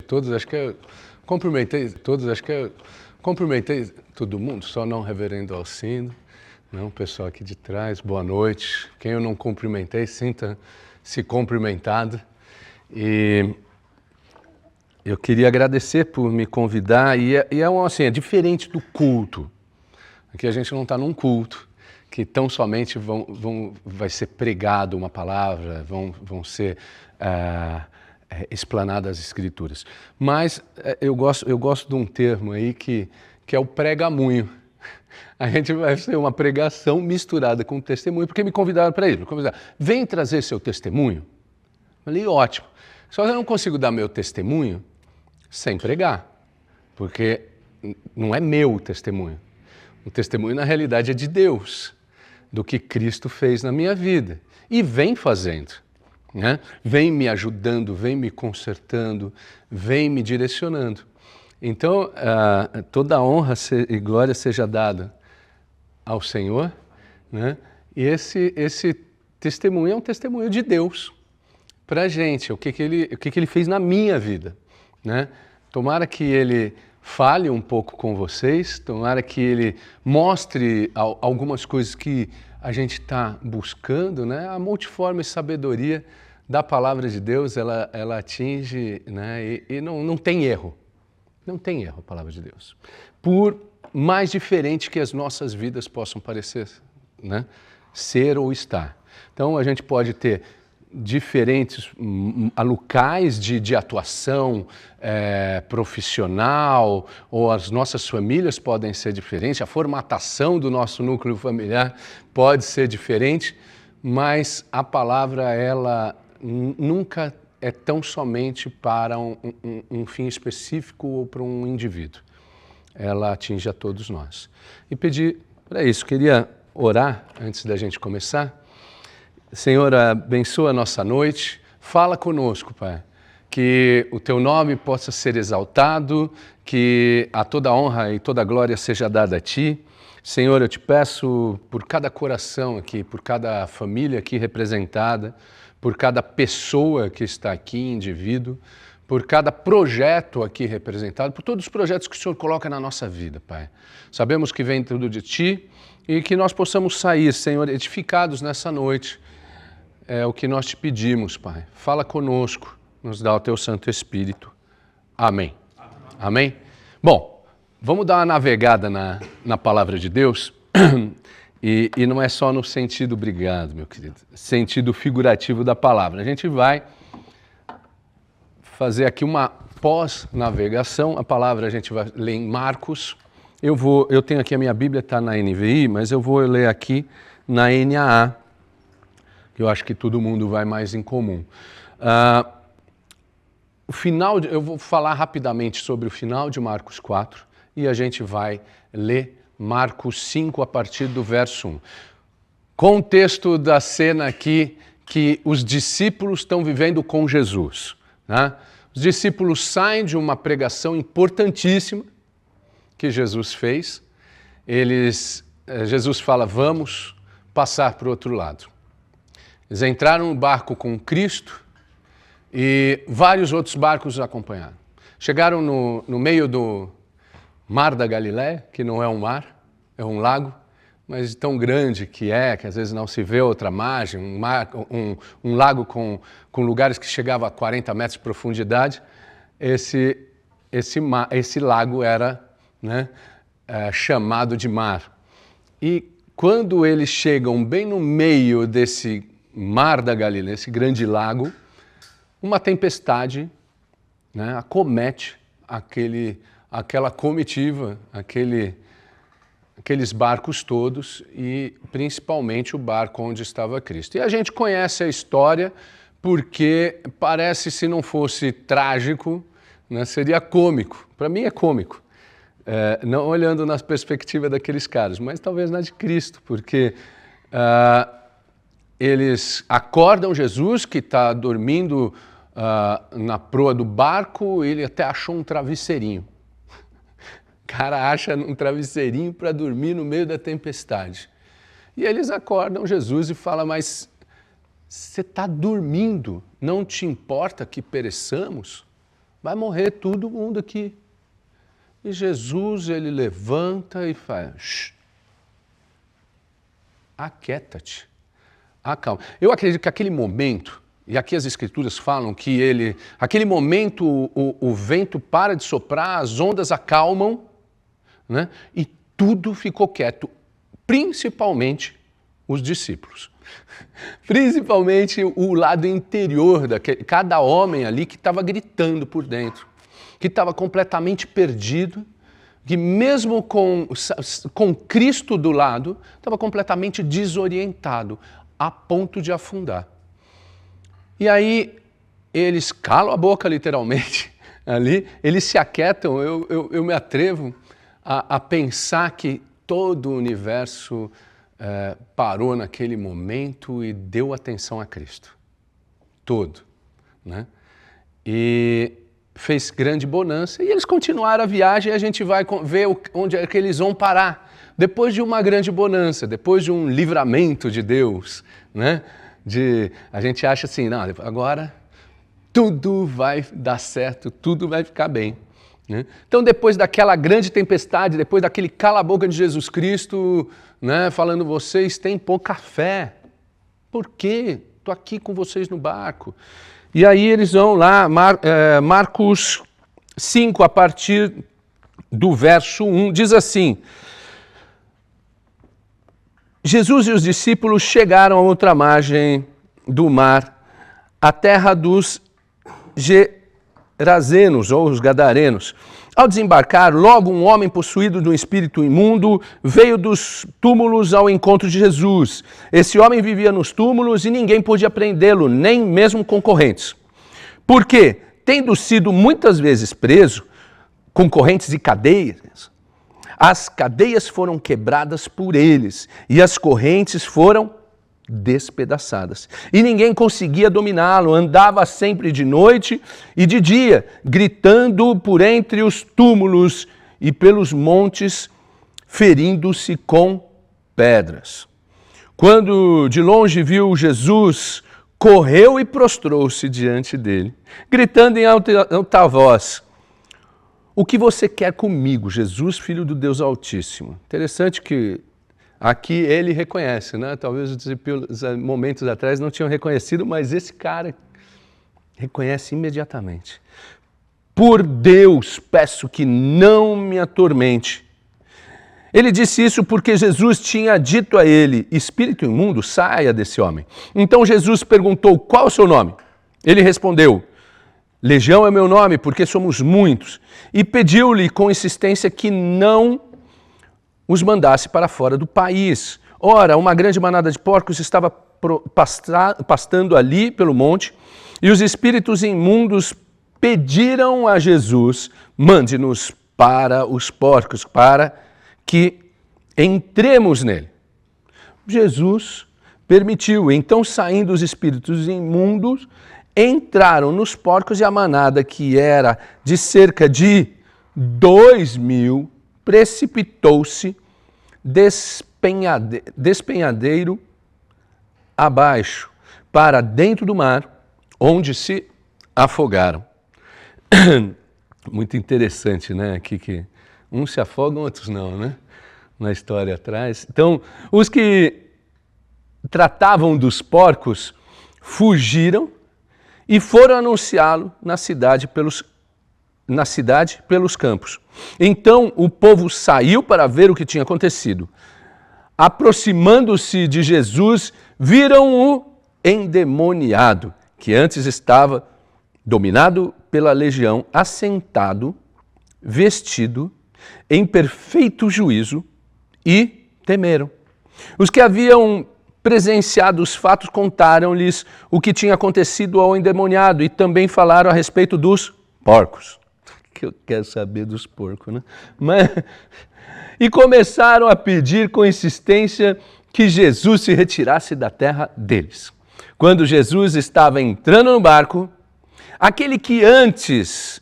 todos, cumprimentei todo mundo, só não reverendo Alcindo, não, o pessoal aqui de trás, boa noite. Quem eu não cumprimentei, sinta-se cumprimentado. E eu queria agradecer por me convidar, é diferente do culto. Aqui a gente não está num culto, que tão somente vai ser pregado uma palavra, vão ser explanadas as escrituras. Mas eu gosto de um termo aí que é o pregamunho. A gente vai ser uma pregação misturada com testemunho, porque me convidaram para isso. Vem trazer seu testemunho. Eu falei, ótimo. Só que eu não consigo dar meu testemunho sem pregar, porque não é meu testemunho. O testemunho, na realidade, é de Deus, do que Cristo fez na minha vida. E vem fazendo, né? Vem me ajudando, vem me consertando, vem me direcionando. Então, toda a honra e glória seja dada ao Senhor, né? E esse testemunho é um testemunho de Deus para a gente, o que ele fez na minha vida, né? Tomara que ele fale um pouco com vocês, tomara que ele mostre algumas coisas que a gente está buscando, né? A multiforme sabedoria da palavra de Deus, ela atinge, né? E não tem erro. Não tem erro a palavra de Deus. Por mais diferente que as nossas vidas possam parecer, né? Ser ou estar. Então a gente pode ter diferentes locais de atuação profissional, ou as nossas famílias podem ser diferentes, a formatação do nosso núcleo familiar pode ser diferente, mas a palavra, ela nunca é tão somente para um fim específico ou para um indivíduo. Ela atinge a todos nós. E pedir para isso, queria orar antes da gente começar. Senhor, abençoa a nossa noite, fala conosco, Pai, que o Teu nome possa ser exaltado, que a toda honra e toda glória seja dada a Ti. Senhor, eu te peço por cada coração aqui, por cada família aqui representada, por cada pessoa que está aqui, indivíduo, por cada projeto aqui representado, por todos os projetos que o Senhor coloca na nossa vida, Pai. Sabemos que vem tudo de Ti e que nós possamos sair, Senhor, edificados nessa noite. É o que nós te pedimos, Pai. Fala conosco, nos dá o Teu Santo Espírito. Amém. Amém? Bom, vamos dar uma navegada na palavra de Deus. E não é só no sentido, obrigado, meu querido, sentido figurativo da palavra. A gente vai fazer aqui uma pós-navegação. A palavra a gente vai ler em Marcos. Eu tenho aqui a minha Bíblia, está na NVI, mas eu vou ler aqui na NAA. Eu acho que todo mundo vai mais em comum. Eu vou falar rapidamente sobre o final de Marcos 4 e a gente vai ler Marcos 5 a partir do verso 1. Contexto da cena aqui que os discípulos estão vivendo com Jesus, né? Os discípulos saem de uma pregação importantíssima que Jesus fez. Jesus fala, vamos passar para o outro lado. Eles entraram no barco com Cristo e vários outros barcos os acompanharam. Chegaram no meio do Mar da Galileia, que não é um mar, é um lago, mas tão grande que às vezes não se vê outra margem, um lago com lugares que chegavam a 40 metros de profundidade. Esse lago era, né, chamado de mar. E quando eles chegam bem no meio desse Mar da Galileia, esse grande lago, uma tempestade, né, acomete aquela comitiva, aqueles barcos todos e principalmente o barco onde estava Cristo. E a gente conhece a história porque parece, se não fosse trágico, né, seria cômico. Para mim é cômico, não olhando na perspectiva daqueles caras, mas talvez na de Cristo, porque eles acordam Jesus, que está dormindo na proa do barco, ele até achou um travesseirinho. O cara acha um travesseirinho para dormir no meio da tempestade. E eles acordam Jesus e falam, mas você está dormindo, não te importa que pereçamos? vai morrer todo mundo aqui. E Jesus, ele levanta e faz, shh, aquieta-te, acalma. Eu acredito que aquele momento, e aqui as escrituras falam que aquele momento o vento para de soprar, as ondas acalmam, né? E tudo ficou quieto, principalmente os discípulos. Principalmente o lado interior daquele, cada homem ali que estava gritando por dentro, que estava completamente perdido, que mesmo com Cristo do lado, estava completamente desorientado, a ponto de afundar. E aí eles calam a boca literalmente ali, eles se aquietam, eu me atrevo a pensar que todo o universo parou naquele momento e deu atenção a Cristo. Todo, né? E fez grande bonança, e eles continuaram a viagem, e a gente vai ver onde é que eles vão parar. Depois de uma grande bonança, depois de um livramento de Deus, né? A gente acha assim, não, agora tudo vai dar certo, tudo vai ficar bem. Né? Então, depois daquela grande tempestade, depois daquele cala-boca de Jesus Cristo, né, falando, vocês têm pouca fé. Por quê? Estou aqui com vocês no barco. E aí eles vão lá, Marcos 5, a partir do verso 1, diz assim, Jesus e os discípulos chegaram à outra margem do mar, a terra dos Gerazenos, ou os Gadarenos. Ao desembarcar, logo um homem possuído de um espírito imundo veio dos túmulos ao encontro de Jesus. Esse homem vivia nos túmulos e ninguém podia prendê-lo, nem mesmo concorrentes. Por quê? Tendo sido muitas vezes preso, com correntes e cadeias, as cadeias foram quebradas por eles e as correntes foram despedaçadas. E ninguém conseguia dominá-lo, andava sempre de noite e de dia, gritando por entre os túmulos e pelos montes, ferindo-se com pedras. Quando de longe viu Jesus, correu e prostrou-se diante dele, gritando em alta voz, o que você quer comigo, Jesus, Filho do Deus Altíssimo? Interessante que aqui ele reconhece, né? Talvez os discípulos, momentos atrás, não tinham reconhecido, mas esse cara reconhece imediatamente. Por Deus, peço que não me atormente. Ele disse isso porque Jesus tinha dito a ele, espírito imundo, saia desse homem. Então Jesus perguntou, qual é o seu nome? Ele respondeu, Legião é meu nome, porque somos muitos. E pediu-lhe com insistência que não os mandasse para fora do país. Ora, uma grande manada de porcos estava pastando ali pelo monte, e os espíritos imundos pediram a Jesus, mande-nos para os porcos, para que entremos nele. Jesus permitiu. Então, saindo os espíritos imundos, entraram nos porcos e a manada, que era de cerca de 2.000, precipitou-se despenhadeiro abaixo, para dentro do mar, onde se afogaram. Muito interessante, né? Aqui que uns se afogam, outros não, né? Na história atrás. Então, os que tratavam dos porcos fugiram e foram anunciá-lo na cidade pelos campos. Então o povo saiu para ver o que tinha acontecido. Aproximando-se de Jesus, viram-o endemoniado, que antes estava dominado pela legião, assentado, vestido, em perfeito juízo, e temeram. Os que haviam presenciado os fatos contaram-lhes o que tinha acontecido ao endemoniado e também falaram a respeito dos porcos. Que eu quero saber dos porcos, né? E começaram a pedir com insistência que Jesus se retirasse da terra deles. Quando Jesus estava entrando no barco, aquele que antes,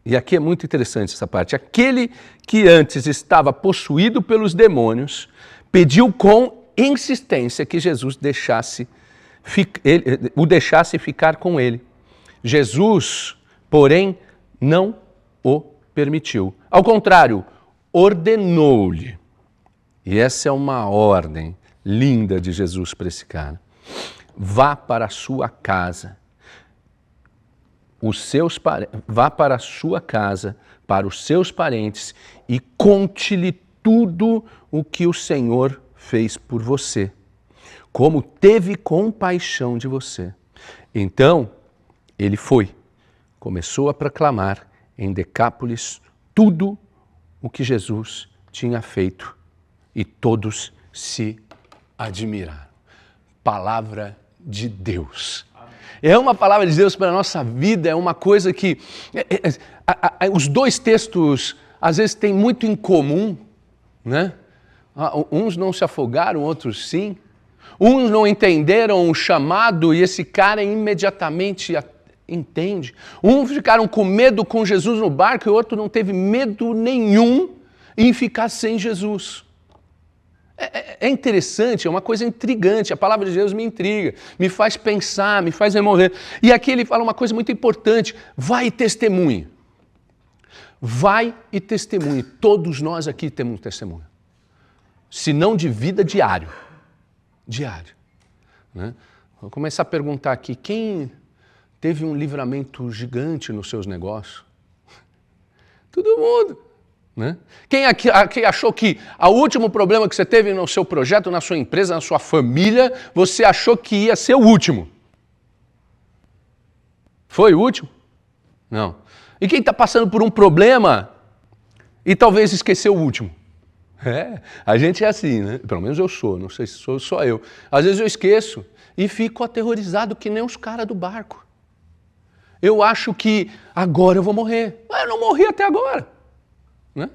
e aqui é muito interessante essa parte, aquele que antes estava possuído pelos demônios, pediu com insistência que Jesus o deixasse ficar com ele. Jesus porém não o permitiu. Ao contrário, ordenou-lhe. E essa é uma ordem linda de Jesus para esse cara. Vá para a sua casa. Vá para a sua casa, para os seus parentes e conte-lhe tudo o que o Senhor fez por você, como teve compaixão de você. Então, ele foi, começou a proclamar em Decápolis tudo o que Jesus tinha feito e todos se admiraram. Palavra de Deus. É uma palavra de Deus para a nossa vida, é uma coisa que... os dois textos, às vezes, têm muito em comum, né? Uns não se afogaram, outros sim. Uns não entenderam o chamado e esse cara imediatamente entende. Uns ficaram com medo com Jesus no barco e o outro não teve medo nenhum em ficar sem Jesus. É interessante, é uma coisa intrigante, a palavra de Deus me intriga, me faz pensar, me faz remover. E aqui ele fala uma coisa muito importante, vai e testemunhe. Vai e testemunhe. Todos nós aqui temos um testemunho. Se não de vida, diário. Diário. Né? Vou começar a perguntar aqui, quem teve um livramento gigante nos seus negócios? Todo mundo. Né? Quem aqui achou que o último problema que você teve no seu projeto, na sua empresa, na sua família, você achou que ia ser o último? Foi o último? Não. E quem está passando por um problema e talvez esqueceu o último? A gente é assim, né? Pelo menos eu sou, não sei se sou só eu. Às vezes eu esqueço e fico aterrorizado que nem os caras do barco. Eu acho que agora eu vou morrer. Mas eu não morri até agora. Né?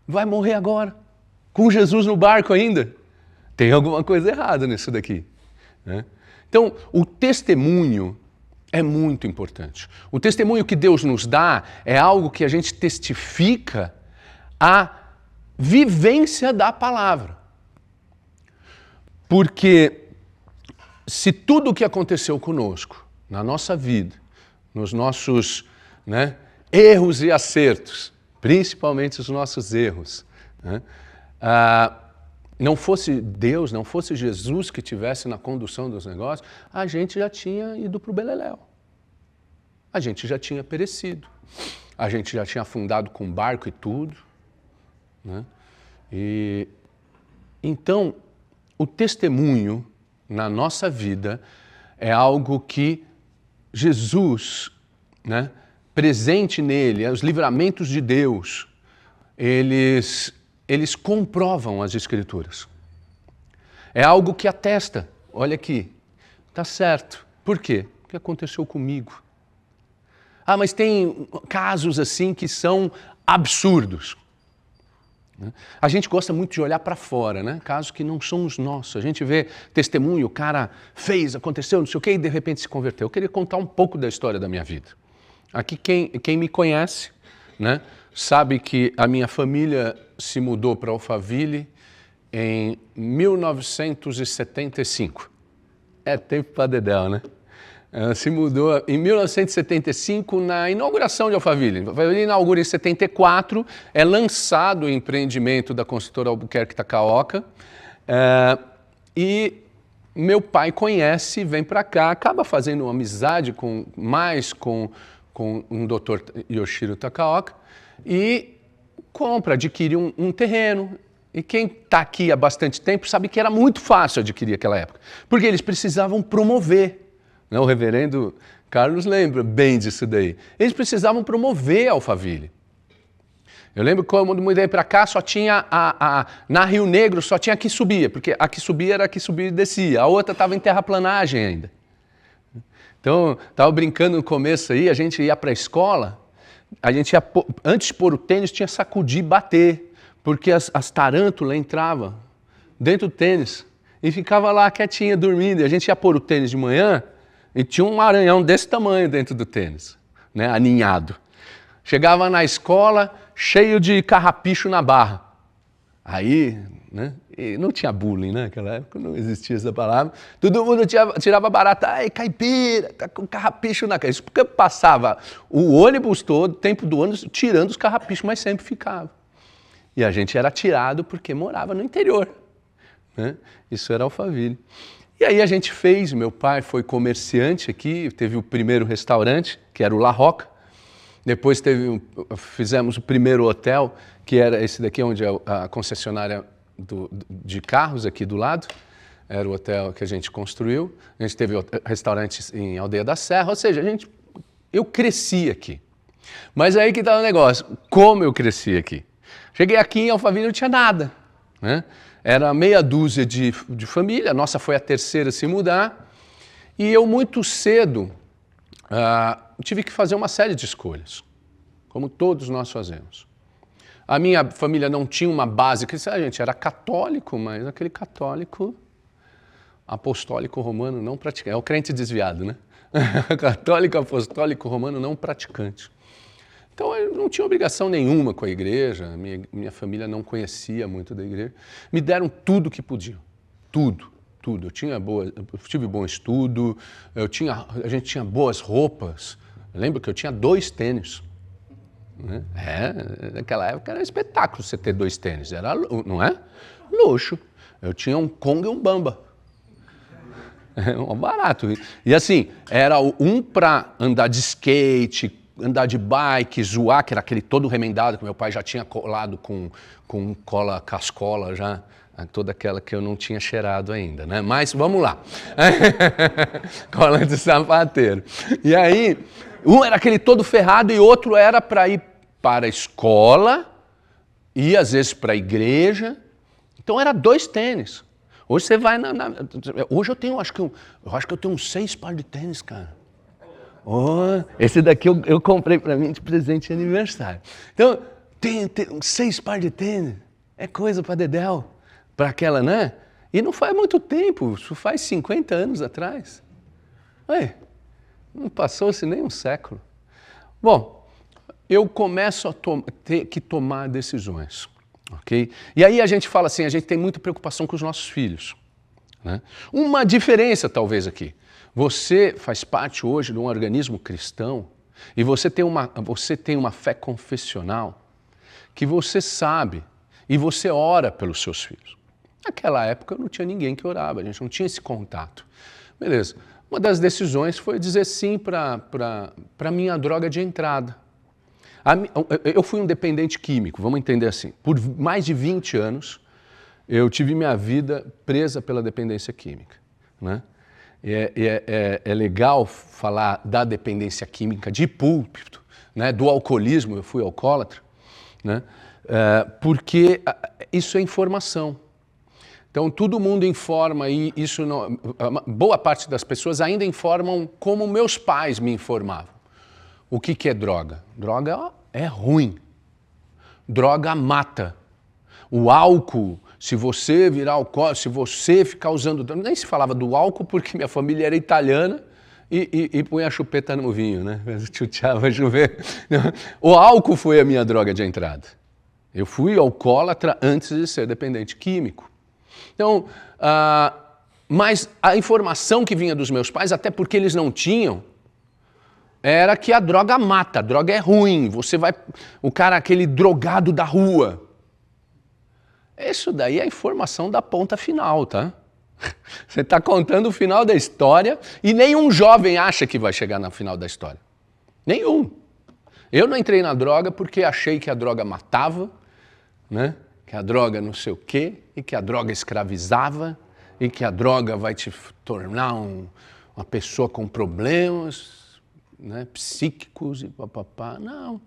Vai morrer agora, com Jesus no barco ainda. Tem alguma coisa errada nisso daqui. Né? Então, o testemunho é muito importante. O testemunho que Deus nos dá é algo que a gente testifica a vivência da palavra. Porque se tudo o que aconteceu conosco, na nossa vida, nos nossos erros e acertos, principalmente os nossos erros, né? Não fosse Deus, não fosse Jesus que estivesse na condução dos negócios, a gente já tinha ido para o beleléu. A gente já tinha perecido. A gente já tinha afundado com barco e tudo. Né? E então, o testemunho na nossa vida é algo que Jesus, né, presente nele, os livramentos de Deus, eles comprovam as Escrituras. É algo que atesta, olha aqui, está certo. Por quê? O que aconteceu comigo? Mas tem casos assim que são absurdos. A gente gosta muito de olhar para fora, né? Casos que não são os nossos. A gente vê testemunho, o cara fez, aconteceu, não sei o quê, e de repente se converteu. Eu queria contar um pouco da história da minha vida. Aqui quem me conhece, né, sabe que a minha família se mudou para Alphaville em 1975. É tempo para dedéu, né? Se mudou em 1975 na inauguração de Alphaville. Alphaville inaugura em 74, é lançado o empreendimento da construtora Albuquerque Takaoka, e meu pai conhece, vem para cá, acaba fazendo uma amizade com um Dr. Yoshiro Takaoka e adquire um terreno. E quem está aqui há bastante tempo sabe que era muito fácil adquirir naquela época, porque eles precisavam promover. O reverendo Carlos lembra bem disso daí. Eles precisavam promover a Alphaville. Eu lembro que quando eu mudei para cá, só tinha na Rio Negro, só tinha a que subia, porque a que subia era a que subia e descia, a outra estava em terraplanagem ainda. Então, estava brincando no começo aí, a gente ia para a escola, a gente ia, antes de pôr o tênis, tinha sacudir e bater, porque as tarântulas entravam dentro do tênis e ficava lá quietinha, dormindo. E a gente ia pôr o tênis de manhã e tinha um aranhão desse tamanho dentro do tênis, né, aninhado. Chegava na escola cheio de carrapicho na barra. Aí né? E não tinha bullying, né? Naquela época não existia essa palavra. Todo mundo tirava barata, ai, caipira, tá com carrapicho na cara. Isso porque passava o ônibus todo, o tempo do ônibus, tirando os carrapichos, mas sempre ficava. E a gente era tirado porque morava no interior, né? Isso era Alphaville. E aí a gente fez, meu pai foi comerciante aqui, teve o primeiro restaurante, que era o La Roca. Depois fizemos o primeiro hotel, que era esse daqui, onde é a concessionária de carros aqui do lado. Era o hotel que a gente construiu. A gente teve restaurantes em Aldeia da Serra, ou seja, eu cresci aqui. Mas aí que está o negócio, como eu cresci aqui? Cheguei aqui em Alphaville e não tinha nada, né? Era meia dúzia de família, a nossa foi a terceira a se mudar. E eu muito cedo tive que fazer uma série de escolhas, como todos nós fazemos. A minha família não tinha uma base cristã, a gente era católico, mas aquele católico apostólico romano não praticante. É o crente desviado, né? Católico apostólico romano não praticante. Então eu não tinha obrigação nenhuma com a igreja, minha família não conhecia muito da igreja. Me deram tudo que podiam, tudo. Eu tive bom estudo, a gente tinha boas roupas. Eu lembro que eu tinha 2 tênis. Né? Naquela época era um espetáculo você ter 2 tênis, não é? Luxo. Eu tinha um Conga e um Bamba. Um barato. E assim, era um para andar de skate, andar de bike, zoar, que era aquele todo remendado que meu pai já tinha colado com cola cascola já. Toda aquela que eu não tinha cheirado ainda, né? Mas vamos lá. Cola de sapateiro. E aí, um era aquele todo ferrado e outro era para ir para a escola e às vezes para a igreja. Então era 2 tênis. Hoje você vai hoje eu tenho, acho que eu tenho uns 6 pares de tênis, cara. Oh, esse daqui eu comprei para mim de presente de aniversário. Então, tem 6 pares de tênis. É coisa para dedéu. Para aquela, né? E não faz muito tempo, isso faz 50 anos atrás. Ué, não passou-se nem um século. Bom, eu começo a ter que tomar decisões, ok? E aí a gente fala assim, a gente tem muita preocupação com os nossos filhos, né? Uma diferença talvez aqui, você faz parte hoje de um organismo cristão e você tem uma fé confessional que você sabe e você ora pelos seus filhos. Naquela época não tinha ninguém que orava, a gente não tinha esse contato. Beleza. Uma das decisões foi dizer sim para a minha droga de entrada. Eu fui um dependente químico, vamos entender assim. Por mais de 20 anos, eu tive minha vida presa pela dependência química, né? É legal falar da dependência química de púlpito, né? Do alcoolismo, eu fui alcoólatra, né? Porque isso é informação. Então, todo mundo informa e isso não, boa parte das pessoas ainda informam como meus pais me informavam. O que é droga? Droga é ruim. Droga mata. O álcool, se você virar alcoólatra, se você ficar usando... Nem se falava do álcool porque minha família era italiana e punha a chupeta no vinho, né? Chuteava, chover. O álcool foi a minha droga de entrada. Eu fui alcoólatra antes de ser dependente químico. Então, mas a informação que vinha dos meus pais, até porque eles não tinham, era que a droga mata, a droga é ruim, o cara, aquele drogado da rua. Isso daí é a informação da ponta final, tá? Você está contando o final da história e nenhum jovem acha que vai chegar no final da história. Nenhum. Eu não entrei na droga porque achei que a droga matava, né? Que a droga não sei o quê, e que a droga escravizava, e que a droga vai te tornar uma pessoa com problemas, né, psíquicos e papapá. Não.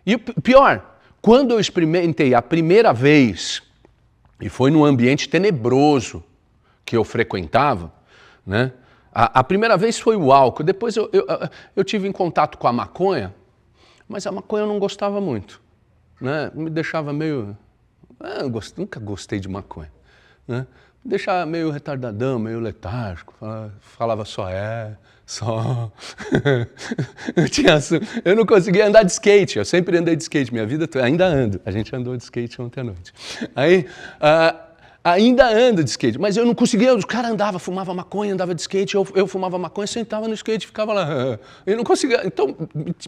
E o pior, quando eu experimentei a primeira vez, e foi num ambiente tenebroso que eu frequentava, né, a primeira vez foi o álcool, depois eu tive em contato com a maconha, mas a maconha eu não gostava muito, né, me deixava meio... nunca gostei de maconha, né? deixava meio retardadão, meio letárgico, falava só só. Eu não conseguia andar de skate, eu sempre andei de skate, minha vida toda, ainda ando, a gente andou de skate ontem à noite. Aí, ainda ando de skate, mas eu não conseguia, os caras andavam, fumava maconha, andava de skate, eu fumava maconha, sentava no skate, ficava lá, eu não conseguia, então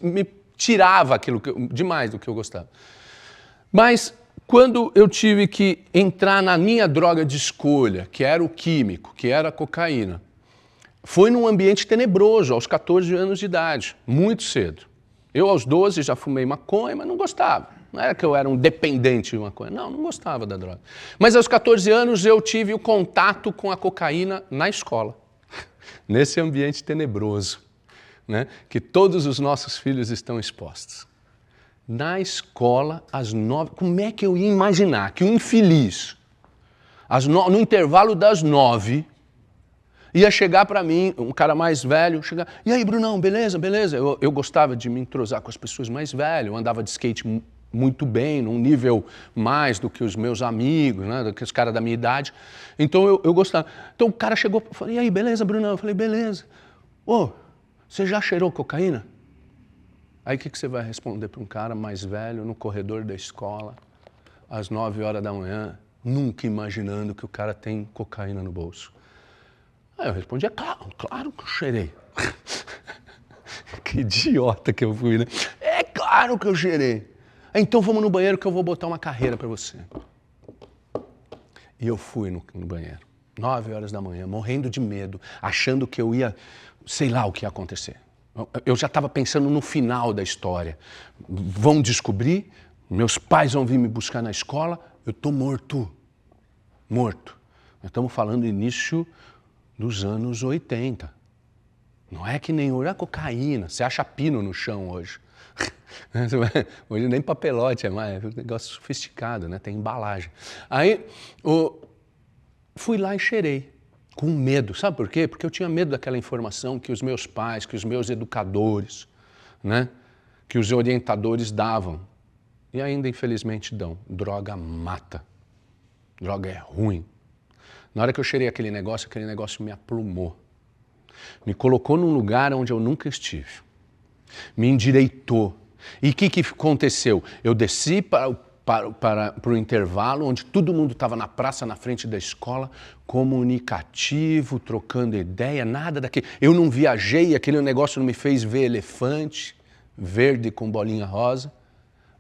me tirava aquilo demais do que eu gostava. Mas quando eu tive que entrar na minha droga de escolha, que era o químico, que era a cocaína, foi num ambiente tenebroso, aos 14 anos de idade, muito cedo. Eu, aos 12, já fumei maconha, mas não gostava. Não era que eu era um dependente de maconha. Não gostava da droga. Mas aos 14 anos eu tive o contato com a cocaína na escola, nesse ambiente tenebroso, né, que todos os nossos filhos estão expostos. Na escola, às 9, como é que eu ia imaginar que um infeliz, no intervalo das 9, ia chegar para mim, um cara mais velho, chegar, e aí, Brunão, beleza, beleza? Eu gostava de me entrosar com as pessoas mais velhas, eu andava de skate muito bem, num nível mais do que os meus amigos, né, do que os caras da minha idade. Então eu gostava. Então o cara chegou e falou, e aí, beleza, Brunão? Eu falei, beleza. Ô, você já cheirou cocaína? Aí o que você vai responder para um cara mais velho no corredor da escola, às 9 horas da manhã, nunca imaginando que o cara tem cocaína no bolso? Aí eu respondi, é claro que eu cheirei. Que idiota que eu fui, né? É claro que eu cheirei. Então vamos no banheiro que eu vou botar uma carreira para você. E eu fui no banheiro, 9 horas da manhã, morrendo de medo, achando que eu ia, sei lá o que ia acontecer. Eu já estava pensando no final da história. Vão descobrir, meus pais vão vir me buscar na escola, eu estou morto. Morto. Nós estamos falando início dos anos 80. Não é que nem hoje a cocaína, você acha pino no chão hoje. Hoje nem papelote é mais, é um negócio sofisticado, né? Tem embalagem. Aí, fui lá e cheirei, com medo. Sabe por quê? Porque eu tinha medo daquela informação que os meus pais, que os meus educadores, né? Que os orientadores davam. E ainda, infelizmente, dão. Droga mata. Droga é ruim. Na hora que eu cheirei aquele negócio me aplumou. Me colocou num lugar onde eu nunca estive. Me endireitou. E o que aconteceu? Eu desci para o intervalo, onde todo mundo estava na praça, na frente da escola, comunicativo, trocando ideia, nada daquele. Eu não viajei, aquele negócio não me fez ver elefante, verde com bolinha rosa.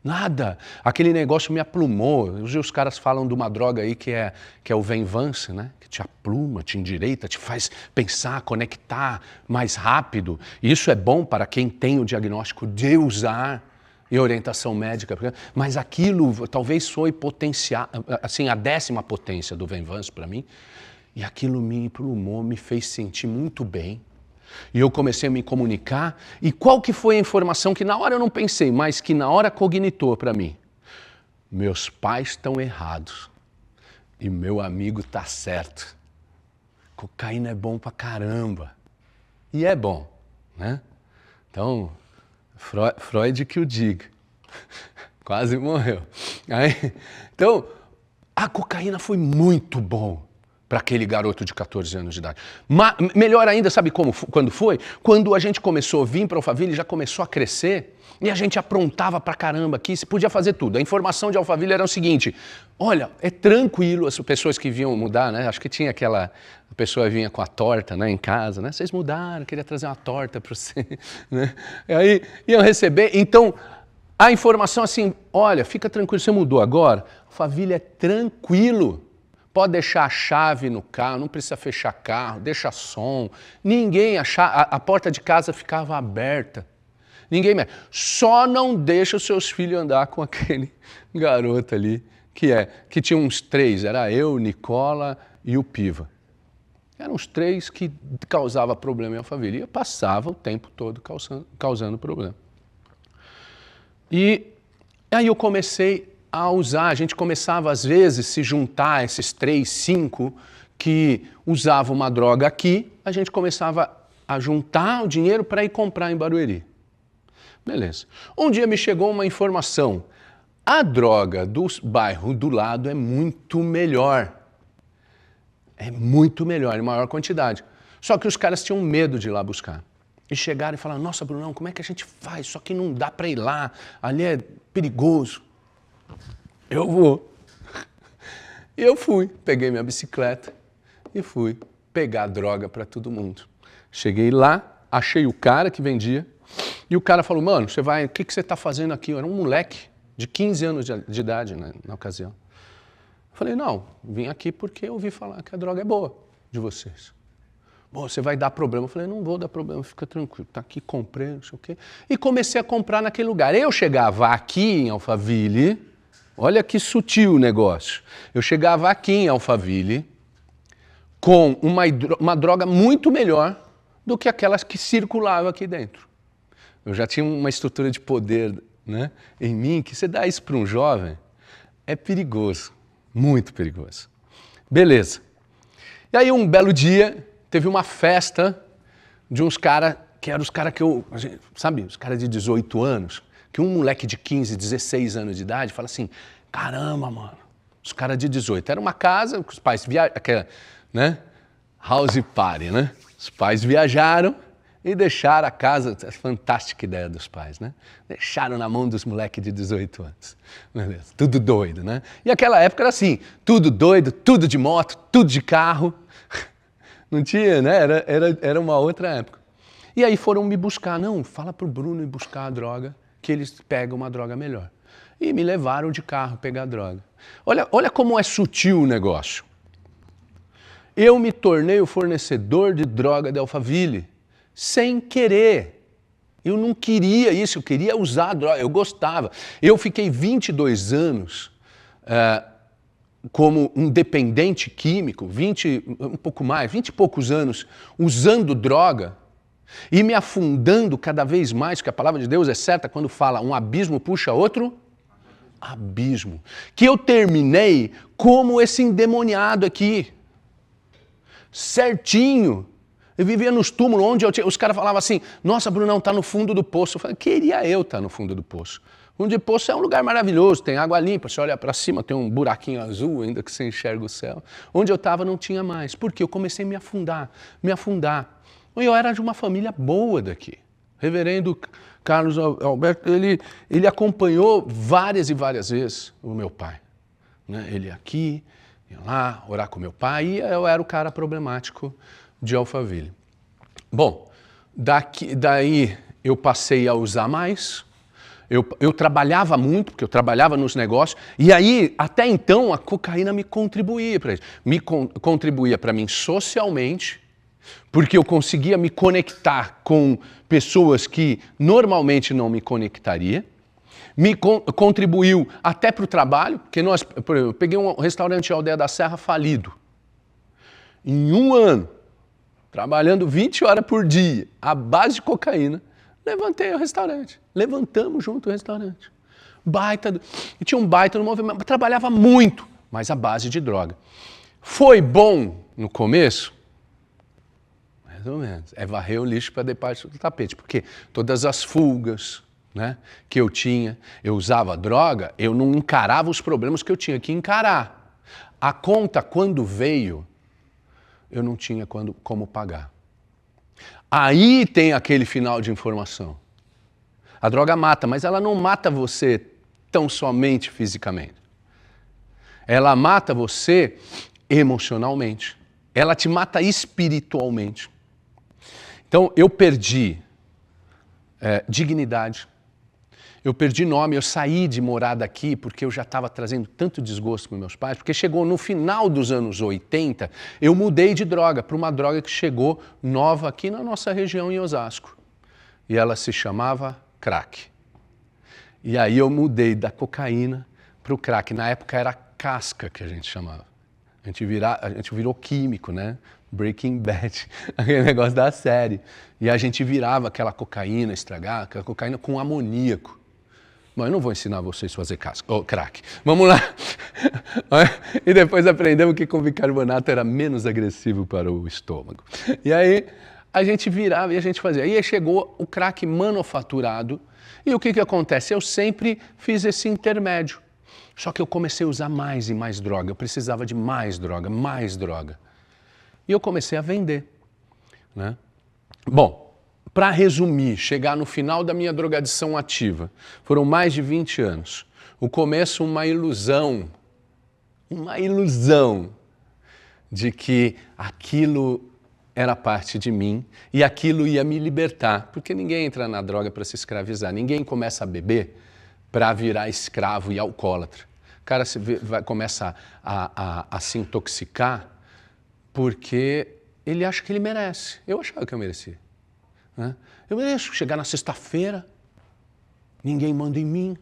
Nada. Aquele negócio me aplumou. Hoje os caras falam de uma droga aí que é o Venvance, né? Que te apluma, te endireita, te faz pensar, conectar mais rápido. Isso é bom para quem tem o diagnóstico de usar e orientação médica. Mas aquilo talvez foi potenciar, assim, a 10ª potência do Venvance para mim. E aquilo me aplumou, me fez sentir muito bem. E eu comecei a me comunicar, e qual que foi a informação que na hora eu não pensei, mas que na hora cognitou para mim? Meus pais estão errados e meu amigo está certo. Cocaína é bom pra caramba. E é bom, né? Então, Freud que o diga. Quase morreu. Então, a cocaína foi muito bom para aquele garoto de 14 anos de idade. Melhor ainda, sabe quando foi? Quando a gente começou a vir para Alphaville, já começou a crescer, e a gente aprontava pra caramba aqui, se podia fazer tudo. A informação de Alphaville era o seguinte, olha, é tranquilo, as pessoas que vinham mudar, né? Acho que tinha a pessoa vinha com a torta, né, em casa, né? Vocês mudaram, queria trazer uma torta para você, né? E aí iam receber, então a informação assim, olha, fica tranquilo, você mudou agora, Alphaville é tranquilo. Pode deixar a chave no carro, não precisa fechar carro, deixa som. Ninguém, a porta de casa ficava aberta. Ninguém mais. Só não deixa os seus filhos andar com aquele garoto ali, que tinha uns 3, era eu, Nicola e o Piva. Eram os 3 que causavam problema em Alphaville. E eu passava o tempo todo causando problema. E aí eu comecei a usar, a gente começava às vezes se juntar esses 3, 5 que usavam uma droga aqui, a gente começava a juntar o dinheiro para ir comprar em Barueri. Beleza. Um dia me chegou uma informação, a droga do bairro do lado é muito melhor. É muito melhor, em maior quantidade. Só que os caras tinham medo de ir lá buscar. E chegaram e falaram, nossa, Brunão, como é que a gente faz? Só que não dá para ir lá, ali é perigoso. Eu vou. E eu fui, peguei minha bicicleta e fui pegar droga para todo mundo. Cheguei lá, achei o cara que vendia e o cara falou, mano, você vai, o que você está fazendo aqui? Eu era um moleque de 15 anos de idade na ocasião. Eu falei, não, vim aqui porque eu ouvi falar que a droga é boa de vocês. Bom, você vai dar problema. Eu falei, não vou dar problema, fica tranquilo. Tá aqui, comprei, não sei o quê. E comecei a comprar naquele lugar. Eu chegava aqui em Alphaville, olha que sutil o negócio. Eu chegava aqui em Alphaville com uma droga muito melhor do que aquelas que circulavam aqui dentro. Eu já tinha uma estrutura de poder, né, em mim, que você dá isso para um jovem, é perigoso, muito perigoso. Beleza. E aí um belo dia, teve uma festa de uns caras, que eram os caras que eu, sabe, os caras de 18 anos, que um moleque de 15, 16 anos de idade fala assim, caramba, mano, os caras de 18. Era uma casa que os pais viajaram, né, house party, né? Os pais viajaram e deixaram a casa, fantástica ideia dos pais, né? Deixaram na mão dos moleques de 18 anos. Beleza. Tudo doido, né? E aquela época era assim, tudo doido, tudo de moto, tudo de carro. Não tinha, né? Era uma outra época. E aí foram me buscar. Não, fala pro Bruno ir buscar a droga, que eles pegam uma droga melhor. E me levaram de carro pegar a droga. Olha como é sutil o negócio. Eu me tornei o fornecedor de droga de Alphaville, sem querer. Eu não queria isso, eu queria usar a droga, eu gostava. Eu fiquei 22 anos como um dependente químico, 20 e poucos anos, usando droga e me afundando cada vez mais, porque a palavra de Deus é certa quando fala um abismo puxa outro abismo. Que eu terminei como esse endemoniado aqui, certinho. Eu vivia nos túmulos onde os caras falavam assim, nossa, Brunão, tá no fundo do poço. Eu falei, queria eu estar no fundo do poço. O fundo do poço é um lugar maravilhoso, tem água limpa, você olha para cima, tem um buraquinho azul, ainda que você enxerga o céu. Onde eu estava não tinha mais. Por quê? Eu comecei a me afundar. Eu era de uma família boa daqui. Reverendo Carlos Alberto, ele acompanhou várias e várias vezes o meu pai. Né? Ele aqui, ia lá, orar com meu pai, e eu era o cara problemático de Alphaville. Bom, daí eu passei a usar mais, eu trabalhava muito, porque eu trabalhava nos negócios, e aí, até então, a cocaína me contribuía para isso. Contribuía para mim socialmente, porque eu conseguia me conectar com pessoas que normalmente não me conectaria, me contribuiu até para o trabalho, porque por exemplo, eu peguei um restaurante Aldeia da Serra falido. Em um ano, trabalhando 20 horas por dia, à base de cocaína, levantei o restaurante. Levantamos junto o restaurante. E tinha um baita no movimento, trabalhava muito, mas à base de droga. Foi bom no começo? Mais ou menos. É varrer o lixo para debaixo do tapete, porque todas as fugas, né, que eu tinha, eu usava droga, eu não encarava os problemas que eu tinha que encarar. A conta, quando veio, eu não tinha como pagar. Aí tem aquele final de informação. A droga mata, mas ela não mata você tão somente fisicamente. Ela mata você emocionalmente. Ela te mata espiritualmente. Então, eu perdi dignidade. Eu perdi nome, eu saí de morar daqui porque eu já estava trazendo tanto desgosto com meus pais, porque chegou no final dos anos 80, eu mudei de droga para uma droga que chegou nova aqui na nossa região em Osasco. E ela se chamava crack. E aí eu mudei da cocaína para o crack. Na época era casca que a gente chamava. A gente virou químico, né? Breaking Bad, aquele negócio da série. E a gente virava aquela cocaína estragada, aquela cocaína com amoníaco. Mas eu não vou ensinar vocês a fazer crack. Vamos lá. E depois aprendemos que com bicarbonato era menos agressivo para o estômago. E aí a gente virava e a gente fazia. E aí chegou o crack manufaturado. E o que acontece? Eu sempre fiz esse intermédio. Só que eu comecei a usar mais e mais droga. Eu precisava de mais droga, mais droga. E eu comecei a vender, né? Bom, para resumir, chegar no final da minha drogadição ativa, foram mais de 20 anos. O começo, uma ilusão de que aquilo era parte de mim e aquilo ia me libertar, porque ninguém entra na droga para se escravizar, ninguém começa a beber para virar escravo e alcoólatra. O cara começa a se intoxicar porque ele acha que ele merece. Eu achava que eu merecia, né? Eu mereço chegar na sexta-feira, ninguém manda em mim,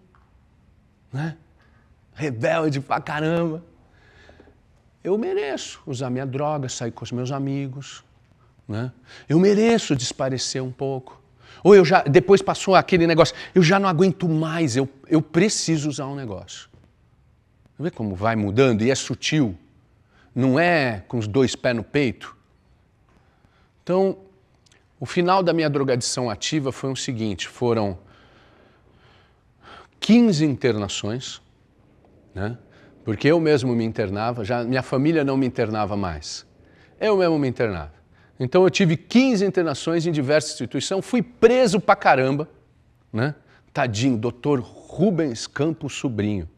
né? Rebelde pra caramba. Eu mereço usar minha droga, sair com os meus amigos, né? Eu mereço desaparecer um pouco. Ou depois passou aquele negócio, eu já não aguento mais, eu preciso usar um negócio. Vê como vai mudando e é sutil. Não é com os dois pés no peito. Então, o final da minha drogadição ativa foi o seguinte, foram 15 internações, né? Porque eu mesmo me internava, minha família não me internava mais. Eu mesmo me internava. Então eu tive 15 internações em diversas instituições, fui preso pra caramba, né? Tadinho, doutor Rubens Campos Sobrinho,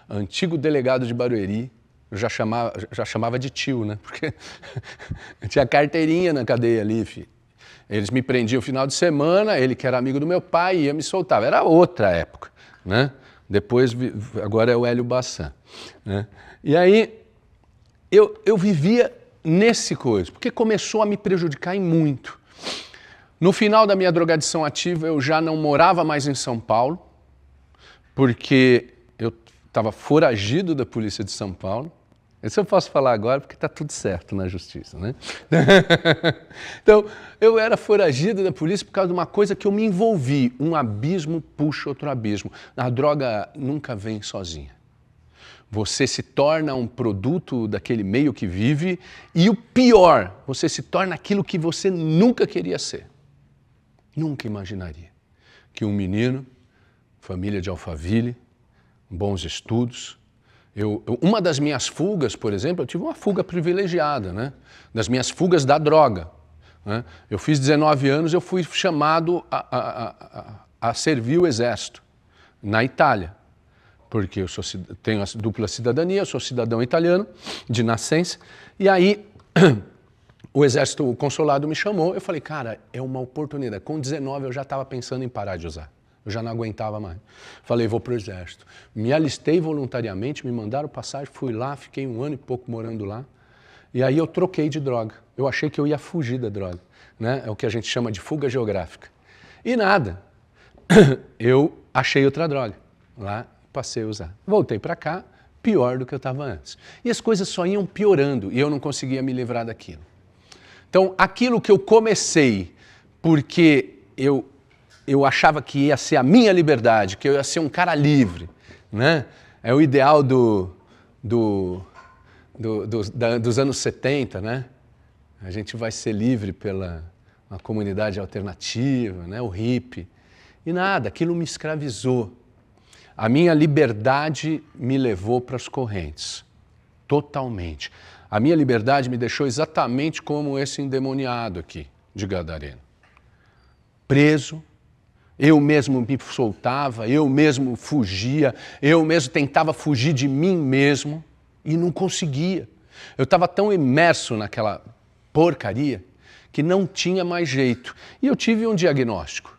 antigo delegado de Barueri, eu já chamava de tio, né? Porque eu tinha carteirinha na cadeia ali, filho. Eles me prendiam no final de semana, ele que era amigo do meu pai ia me soltar. Era outra época, né? Depois, agora é o Hélio Bassan, né? E aí, eu vivia nesse coisa, porque começou a me prejudicar em muito. No final da minha drogadição ativa, eu já não morava mais em São Paulo, porque eu estava foragido da polícia de São Paulo. Isso eu posso falar agora porque está tudo certo na justiça, né? Então, eu era foragido da polícia por causa de uma coisa que eu me envolvi. Um abismo puxa outro abismo. A droga nunca vem sozinha. Você se torna um produto daquele meio que vive e o pior, você se torna aquilo que você nunca queria ser. Nunca imaginaria que um menino, família de Alphaville, bons estudos. Uma das minhas fugas, por exemplo, eu tive uma fuga privilegiada, né? Das minhas fugas da droga, né? Eu fiz 19 anos, eu fui chamado a servir o exército na Itália, porque eu tenho a dupla cidadania, eu sou cidadão italiano de nascença, e aí o exército, o consulado me chamou, eu falei, cara, é uma oportunidade. Com 19 eu já estava pensando em parar de usar. Eu já não aguentava mais. Falei, vou para o exército. Me alistei voluntariamente, me mandaram passagem, fui lá, fiquei 1 ano e pouco morando lá. E aí eu troquei de droga. Eu achei que eu ia fugir da droga, né? É o que a gente chama de fuga geográfica. E nada. Eu achei outra droga. Lá passei a usar. Voltei para cá, pior do que eu estava antes. E as coisas só iam piorando e eu não conseguia me livrar daquilo. Então, aquilo que eu comecei porque eu achava que ia ser a minha liberdade, que eu ia ser um cara livre, né? É o ideal dos anos 70, né? A gente vai ser livre pela uma comunidade alternativa, né? O hippie. E nada, aquilo me escravizou. A minha liberdade me levou para as correntes, totalmente. A minha liberdade me deixou exatamente como esse endemoniado aqui de Gadareno. Preso. Eu mesmo me soltava, eu mesmo fugia, eu mesmo tentava fugir de mim mesmo e não conseguia. Eu estava tão imerso naquela porcaria que não tinha mais jeito. E eu tive um diagnóstico,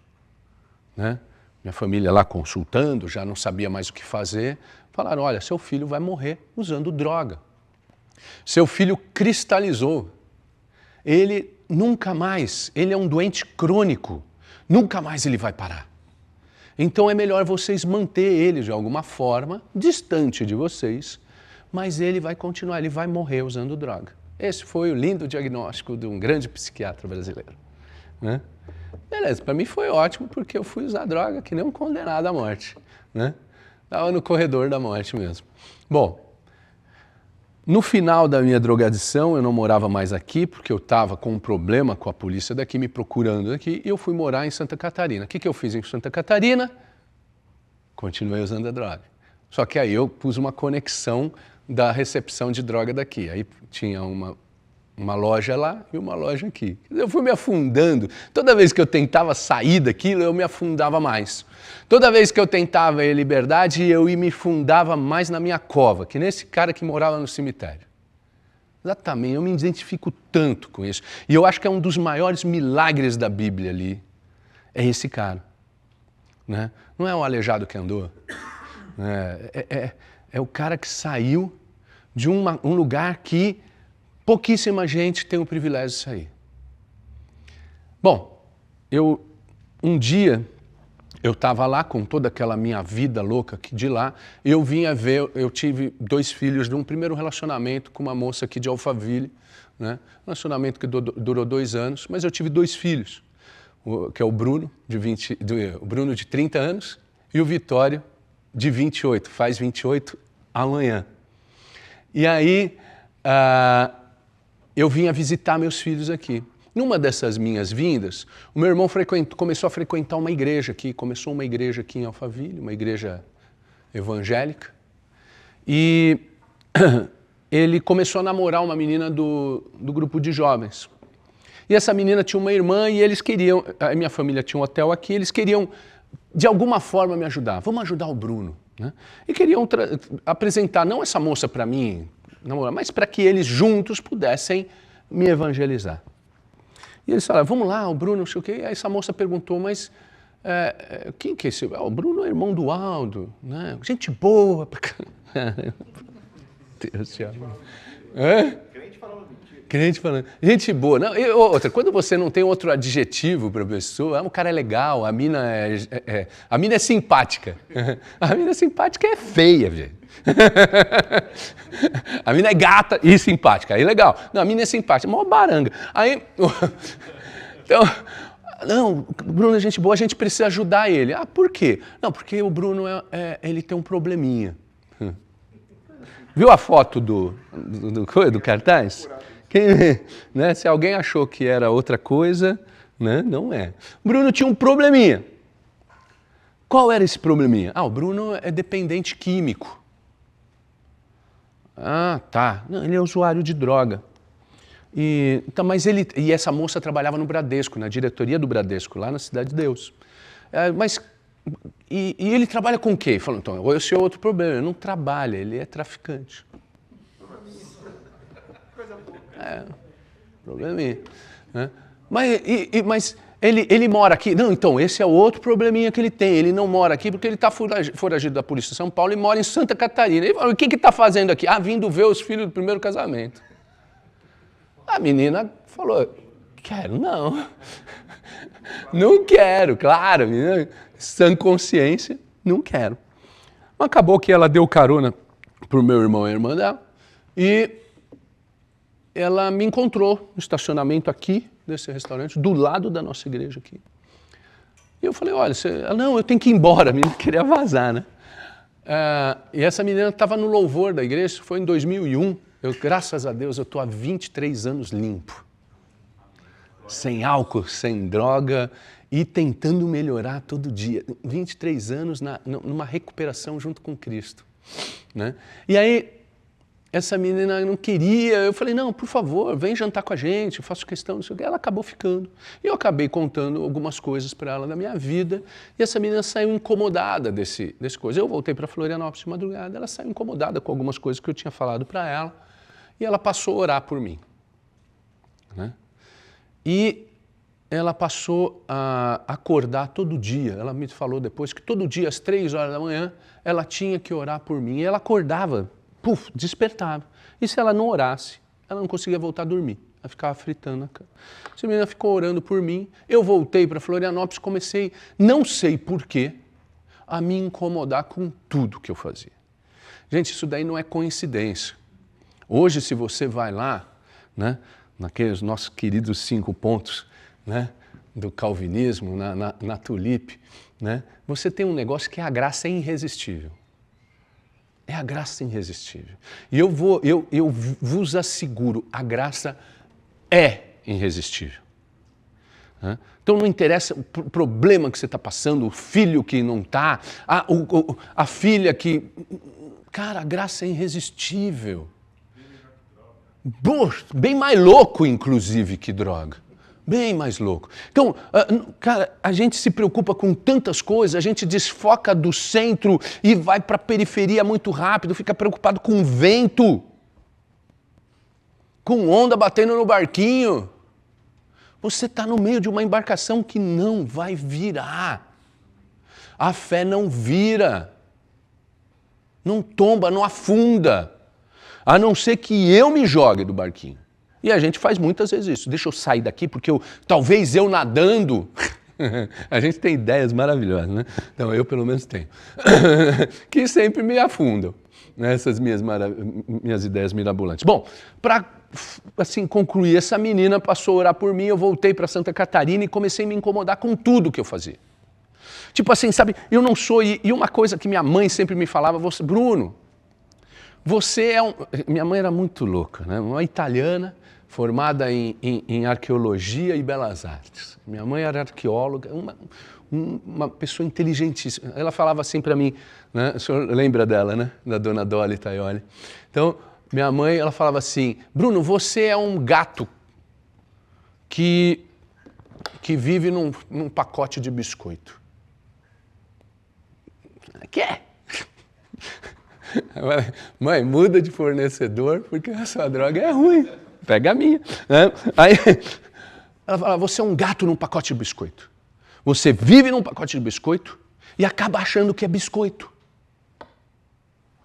né? Minha família lá consultando, já não sabia mais o que fazer. Falaram, olha, seu filho vai morrer usando droga. Seu filho cristalizou. Ele nunca mais, ele é um doente crônico. Nunca mais ele vai parar. Então é melhor vocês manter ele de alguma forma distante de vocês, mas ele vai continuar, ele vai morrer usando droga. Esse foi o lindo diagnóstico de um grande psiquiatra brasileiro, né? Beleza, para mim foi ótimo porque eu fui usar droga que nem um condenado à morte, né? Estava no corredor da morte mesmo. Bom, no final da minha drogadição, eu não morava mais aqui, porque eu estava com um problema com a polícia daqui, me procurando aqui, e eu fui morar em Santa Catarina. O que eu fiz em Santa Catarina? Continuei usando a droga. Só que aí eu pus uma conexão da recepção de droga daqui. Aí tinha uma Uma loja lá e uma loja aqui. Eu fui me afundando. Toda vez que eu tentava sair daquilo, eu me afundava mais. Toda vez que eu tentava ir liberdade, eu me afundava mais na minha cova, que nesse cara que morava no cemitério. Exatamente, eu me identifico tanto com isso. E eu acho que é um dos maiores milagres da Bíblia ali. É esse cara. Né? Não é o aleijado que andou. É o cara que saiu de um lugar que pouquíssima gente tem o privilégio de sair. Bom, um dia eu estava lá com toda aquela minha vida louca aqui de lá, e eu tive 2 filhos de um primeiro relacionamento com uma moça aqui de Alphaville, né? Um relacionamento que durou 2 anos, mas eu tive 2 filhos, que é o Bruno, o Bruno de 30 anos, e o Vitório, de 28, faz 28 amanhã. E aí, eu vinha visitar meus filhos aqui. Numa dessas minhas vindas, o meu irmão começou a frequentar uma igreja aqui, começou uma igreja aqui em Alphaville, uma igreja evangélica, e ele começou a namorar uma menina do grupo de jovens. E essa menina tinha uma irmã e eles queriam, a minha família tinha um hotel aqui, eles queriam, de alguma forma, me ajudar. Vamos ajudar o Bruno. Né? E queriam apresentar, não essa moça para mim, mas para que eles juntos pudessem me evangelizar. E eles falaram, vamos lá, o Bruno, não sei o quê. E aí essa moça perguntou, mas quem que é esse? O Bruno é irmão do Aldo, né? Gente boa. Deus te ama. Crente falando. Gente boa. Não, outra, quando você não tem outro adjetivo para a pessoa, o cara é legal, a mina é simpática. A mina simpática é feia, gente. A mina é gata e simpática, aí legal. Não, a mina é simpática, mó baranga. Aí, então, não, o Bruno é gente boa, a gente precisa ajudar ele. Ah, por quê? Não, porque o Bruno, ele tem um probleminha. Viu a foto do cartaz? Né? Se alguém achou que era outra coisa, né? Não é. Bruno tinha um probleminha. Qual era esse probleminha? O Bruno é dependente químico. Ah, tá. Não, ele é usuário de droga. Então, mas e essa moça trabalhava no Bradesco, na diretoria do Bradesco, lá na Cidade de Deus. E ele trabalha com o quê? Falou, então, esse é outro problema. Ele não trabalha, ele é traficante. Probleminha. Né? Mas ele mora aqui? Não, então, esse é outro probleminha que ele tem. Ele não mora aqui porque ele está foragido da polícia de São Paulo e mora em Santa Catarina. Ele falou, o que está fazendo aqui? Vindo ver os filhos do primeiro casamento. A menina falou, quero não. Não quero, claro, menina, sã consciência, não quero. Mas acabou que ela deu carona pro meu irmão e a irmã dela e ela me encontrou no estacionamento aqui desse restaurante, do lado da nossa igreja aqui. E eu falei, olha, não, eu tenho que ir embora, a menina queria vazar, né? E essa menina estava no louvor da igreja, isso foi em 2001. Graças a Deus, eu estou há 23 anos limpo. Sem álcool, sem droga e tentando melhorar todo dia. 23 anos numa recuperação junto com Cristo. Né? E aí, essa menina não queria, eu falei, não, por favor, vem jantar com a gente, eu faço questão, não sei o quê. Ela acabou ficando. E eu acabei contando algumas coisas para ela da minha vida, e essa menina saiu incomodada desse coisa. Eu voltei para Florianópolis de madrugada, ela saiu incomodada com algumas coisas que eu tinha falado para ela, e ela passou a orar por mim. Né? E ela passou a acordar todo dia. Ela me falou depois que todo dia, às 3 horas da manhã, ela tinha que orar por mim. E ela acordava, despertava. E se ela não orasse, ela não conseguia voltar a dormir. Ela ficava fritando na cama. Essa menina ficou orando por mim. Eu voltei para Florianópolis, comecei, não sei porquê, a me incomodar com tudo que eu fazia. Gente, isso daí não é coincidência. Hoje, se você vai lá, né, naqueles nossos queridos 5 pontos, né, do calvinismo, na tulipe, né, você tem um negócio que é a graça irresistível. É a graça irresistível. E eu vos asseguro, a graça é irresistível. Né? Então não interessa o problema que você está passando, o filho que não está, a filha que... Cara, a graça é irresistível. Bem mais louco, inclusive, que droga. Bem mais louco. Então, cara, a gente se preocupa com tantas coisas, a gente desfoca do centro e vai para a periferia muito rápido, fica preocupado com vento, com onda batendo no barquinho. Você está no meio de uma embarcação que não vai virar. A fé não vira, não tomba, não afunda, a não ser que eu me jogue do barquinho. E a gente faz muitas vezes isso. Deixa eu sair daqui, porque talvez eu nadando... A gente tem ideias maravilhosas, né? Então, eu pelo menos tenho. Que sempre me afundam, né? Essas minhas ideias mirabolantes. Bom, para assim, concluir, essa menina passou a orar por mim, eu voltei para Santa Catarina e comecei a me incomodar com tudo que eu fazia. Tipo assim, sabe, eu não sou... E uma coisa que minha mãe sempre me falava, Bruno, você é um... Minha mãe era muito louca, né? Uma italiana formada em arqueologia e belas artes. Minha mãe era arqueóloga, uma pessoa inteligentíssima. Ela falava assim para mim, né? O senhor lembra dela, né? Da dona Dolly Taioli. Então, minha mãe, ela falava assim, Bruno, você é um gato que vive num pacote de biscoito. Que é? Mãe, muda de fornecedor porque a sua droga é ruim. Pega a minha. Né? Aí ela fala, você é um gato num pacote de biscoito. Você vive num pacote de biscoito e acaba achando que é biscoito.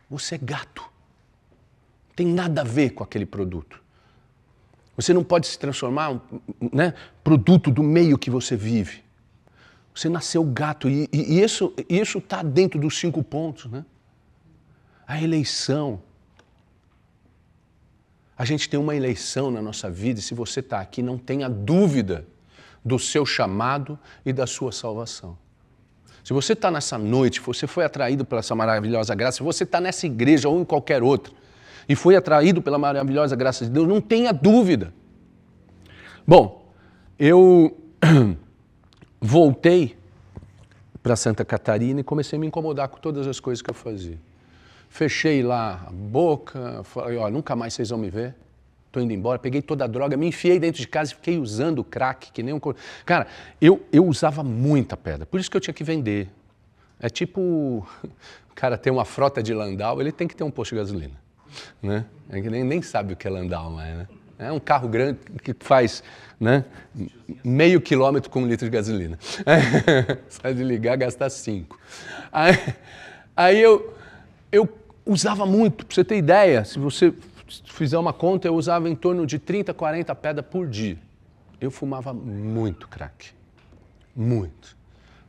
Você é gato. Não tem nada a ver com aquele produto. Você não pode se transformar, né, produto do meio que você vive. Você nasceu gato e isso está dentro dos 5 pontos, né? A eleição. A gente tem uma eleição na nossa vida e se você está aqui, não tenha dúvida do seu chamado e da sua salvação. Se você está nessa noite, você foi atraído pela essa maravilhosa graça, se você está nessa igreja ou em qualquer outra e foi atraído pela maravilhosa graça de Deus, não tenha dúvida. Bom, eu voltei para Santa Catarina e comecei a me incomodar com todas as coisas que eu fazia. Fechei lá a boca, falei, ó, nunca mais vocês vão me ver, estou indo embora, peguei toda a droga, me enfiei dentro de casa e fiquei usando crack, que nem um... Cara, eu usava muita pedra, por isso que eu tinha que vender. É tipo, o cara tem uma frota de Landau, ele tem que ter um posto de gasolina, né? É que nem sabe o que é Landau mais, né? É um carro grande que faz, né, meio quilômetro com 1 litro de gasolina. Sai de ligar, gastar 5. Aí eu usava muito, para você ter ideia, se você fizer uma conta, eu usava em torno de 30, 40 pedras por dia. Eu fumava muito crack, muito.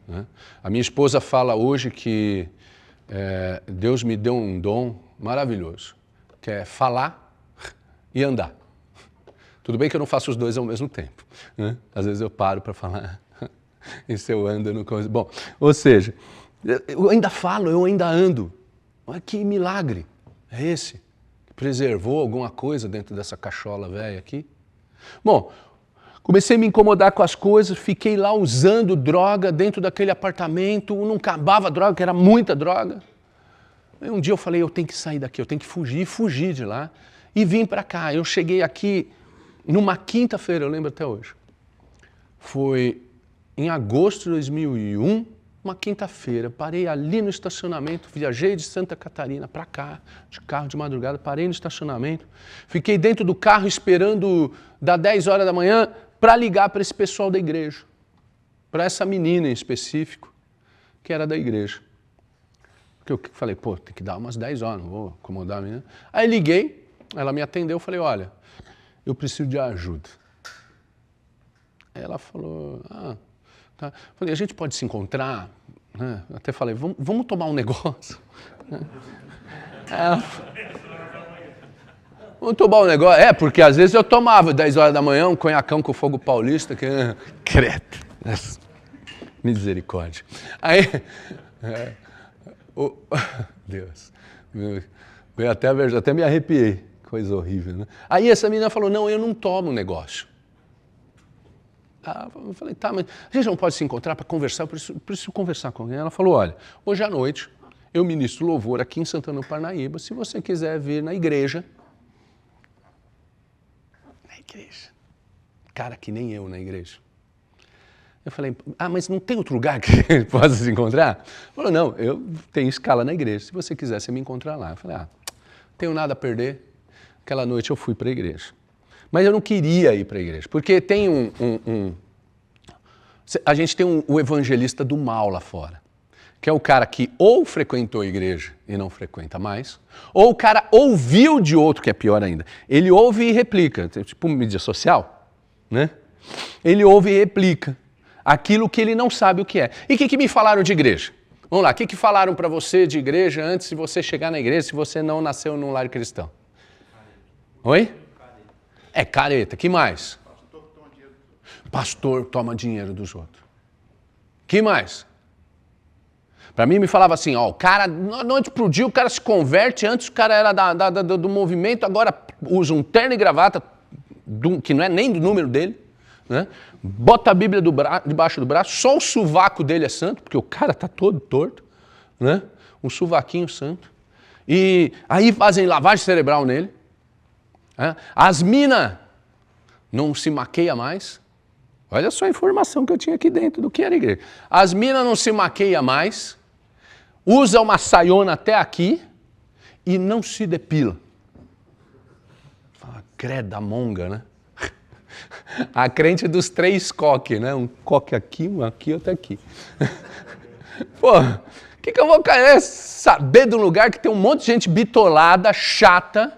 Né? A minha esposa fala hoje que Deus me deu um dom maravilhoso, que é falar e andar. Tudo bem que eu não faço os dois ao mesmo tempo, né? Às vezes eu paro para falar, e se eu ando, eu não consigo. Bom, ou seja, eu ainda falo, eu ainda ando. Olha que milagre é esse, que preservou alguma coisa dentro dessa cachola velha aqui. Bom, comecei a me incomodar com as coisas, fiquei lá usando droga dentro daquele apartamento, não acabava a droga, que era muita droga. Aí um dia eu falei, eu tenho que sair daqui, eu tenho que fugir, e fugi de lá, e vim para cá. Eu cheguei aqui numa quinta-feira, eu lembro até hoje. Foi em agosto de 2001, uma quinta-feira, parei ali no estacionamento, viajei de Santa Catarina para cá, de carro de madrugada, parei no estacionamento, fiquei dentro do carro esperando dar 10 horas da manhã para ligar para esse pessoal da igreja, para essa menina em específico, que era da igreja. Porque eu falei, pô, tem que dar umas 10 horas, não vou acomodar a menina. Aí liguei, ela me atendeu, falei, olha, eu preciso de ajuda. Aí ela falou, tá. Falei, a gente pode se encontrar? Né? Até falei, vamos tomar um negócio? Vamos tomar um negócio? Porque às vezes eu tomava 10 horas da manhã um conhacão com fogo paulista, que credo, misericórdia. Aí, Deus, eu até me arrepiei, coisa horrível, né? Aí essa menina falou, não, eu não tomo negócio. Eu falei, tá, mas a gente não pode se encontrar para conversar, eu preciso conversar com alguém. Ela falou, olha, hoje à noite eu ministro louvor aqui em Santana do Parnaíba, se você quiser vir na igreja, igreja. Cara que nem eu na igreja. Eu falei, mas não tem outro lugar que a gente possa se encontrar? Ele falou, não, eu tenho escala na igreja, se você quiser, você me encontra lá. Eu falei, não tenho nada a perder. Aquela noite eu fui para a igreja. Mas eu não queria ir para a igreja, porque tem a gente tem o evangelista do mal lá fora, que é o cara que ou frequentou a igreja e não frequenta mais, ou o cara ouviu de outro, que é pior ainda. Ele ouve e replica, tipo mídia social, né? Ele ouve e replica aquilo que ele não sabe o que é. E o que me falaram de igreja? Vamos lá, o que falaram para você de igreja antes de você chegar na igreja, se você não nasceu num lar cristão? Oi? É careta. Que mais? Pastor toma dinheiro dos outros. Que mais? Para mim me falava assim, ó, o cara, noite pro dia, o cara se converte, antes o cara era do movimento, agora usa um terno e gravata, que não é nem do número dele, né? Bota a Bíblia debaixo do braço, só o sovaco dele é santo, porque o cara tá todo torto, né? Um sovaquinho santo. E aí fazem lavagem cerebral nele. Né? As minas não se maqueiam mais. Olha só a informação que eu tinha aqui dentro do que era igreja. As minas não se maqueiam mais, usa uma saiona até aqui e não se depila. Fala, creda monga, né? A crente dos 3 coques, né? Um coque aqui, um aqui, outro aqui. Pô, o que eu vou querer saber de um lugar que tem um monte de gente bitolada, chata,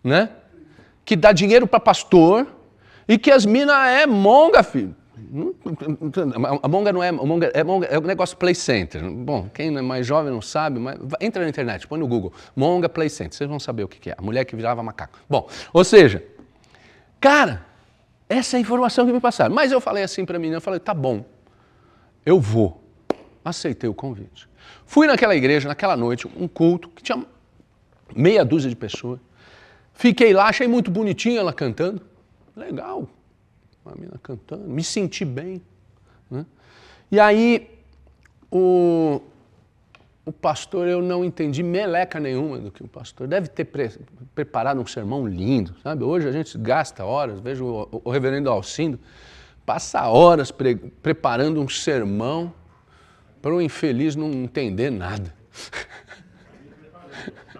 né? Que dá dinheiro para pastor e que as minas é monga, filho. A monga não é, monga é um negócio play center. Bom, quem é mais jovem não sabe, mas entra na internet, põe no Google, monga play center, vocês vão saber o que é. A mulher que virava macaco. Bom, ou seja, cara, essa é a informação que me passaram. Mas eu falei assim para mim, eu falei, tá bom, eu vou. Aceitei o convite. Fui naquela igreja, naquela noite, um culto que tinha meia dúzia de pessoas. Fiquei lá, achei muito bonitinha ela cantando. Legal, a menina cantando, me senti bem. Né? E aí, o pastor, eu não entendi meleca nenhuma do que o pastor. Deve ter preparado um sermão lindo, sabe? Hoje a gente gasta horas, vejo o reverendo Alcindo, passa horas preparando um sermão para o infeliz não entender nada.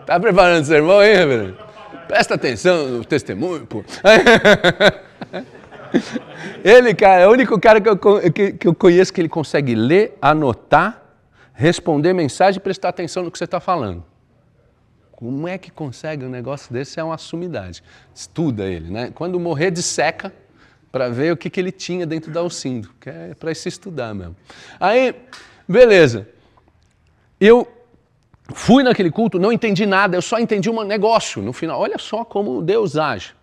Tá preparando sermão, hein, reverendo? Presta atenção no testemunho, pô. Ele, cara, é o único cara que eu conheço que ele consegue ler, anotar, responder mensagem e prestar atenção no que você está falando. Como é que consegue um negócio desse? É uma sumidade. Estuda ele, né? Quando morrer, disseca para ver o que ele tinha dentro da Alcindo, que é para se estudar mesmo. Aí, beleza. Eu fui naquele culto, não entendi nada, eu só entendi um negócio no final. Olha só como Deus age.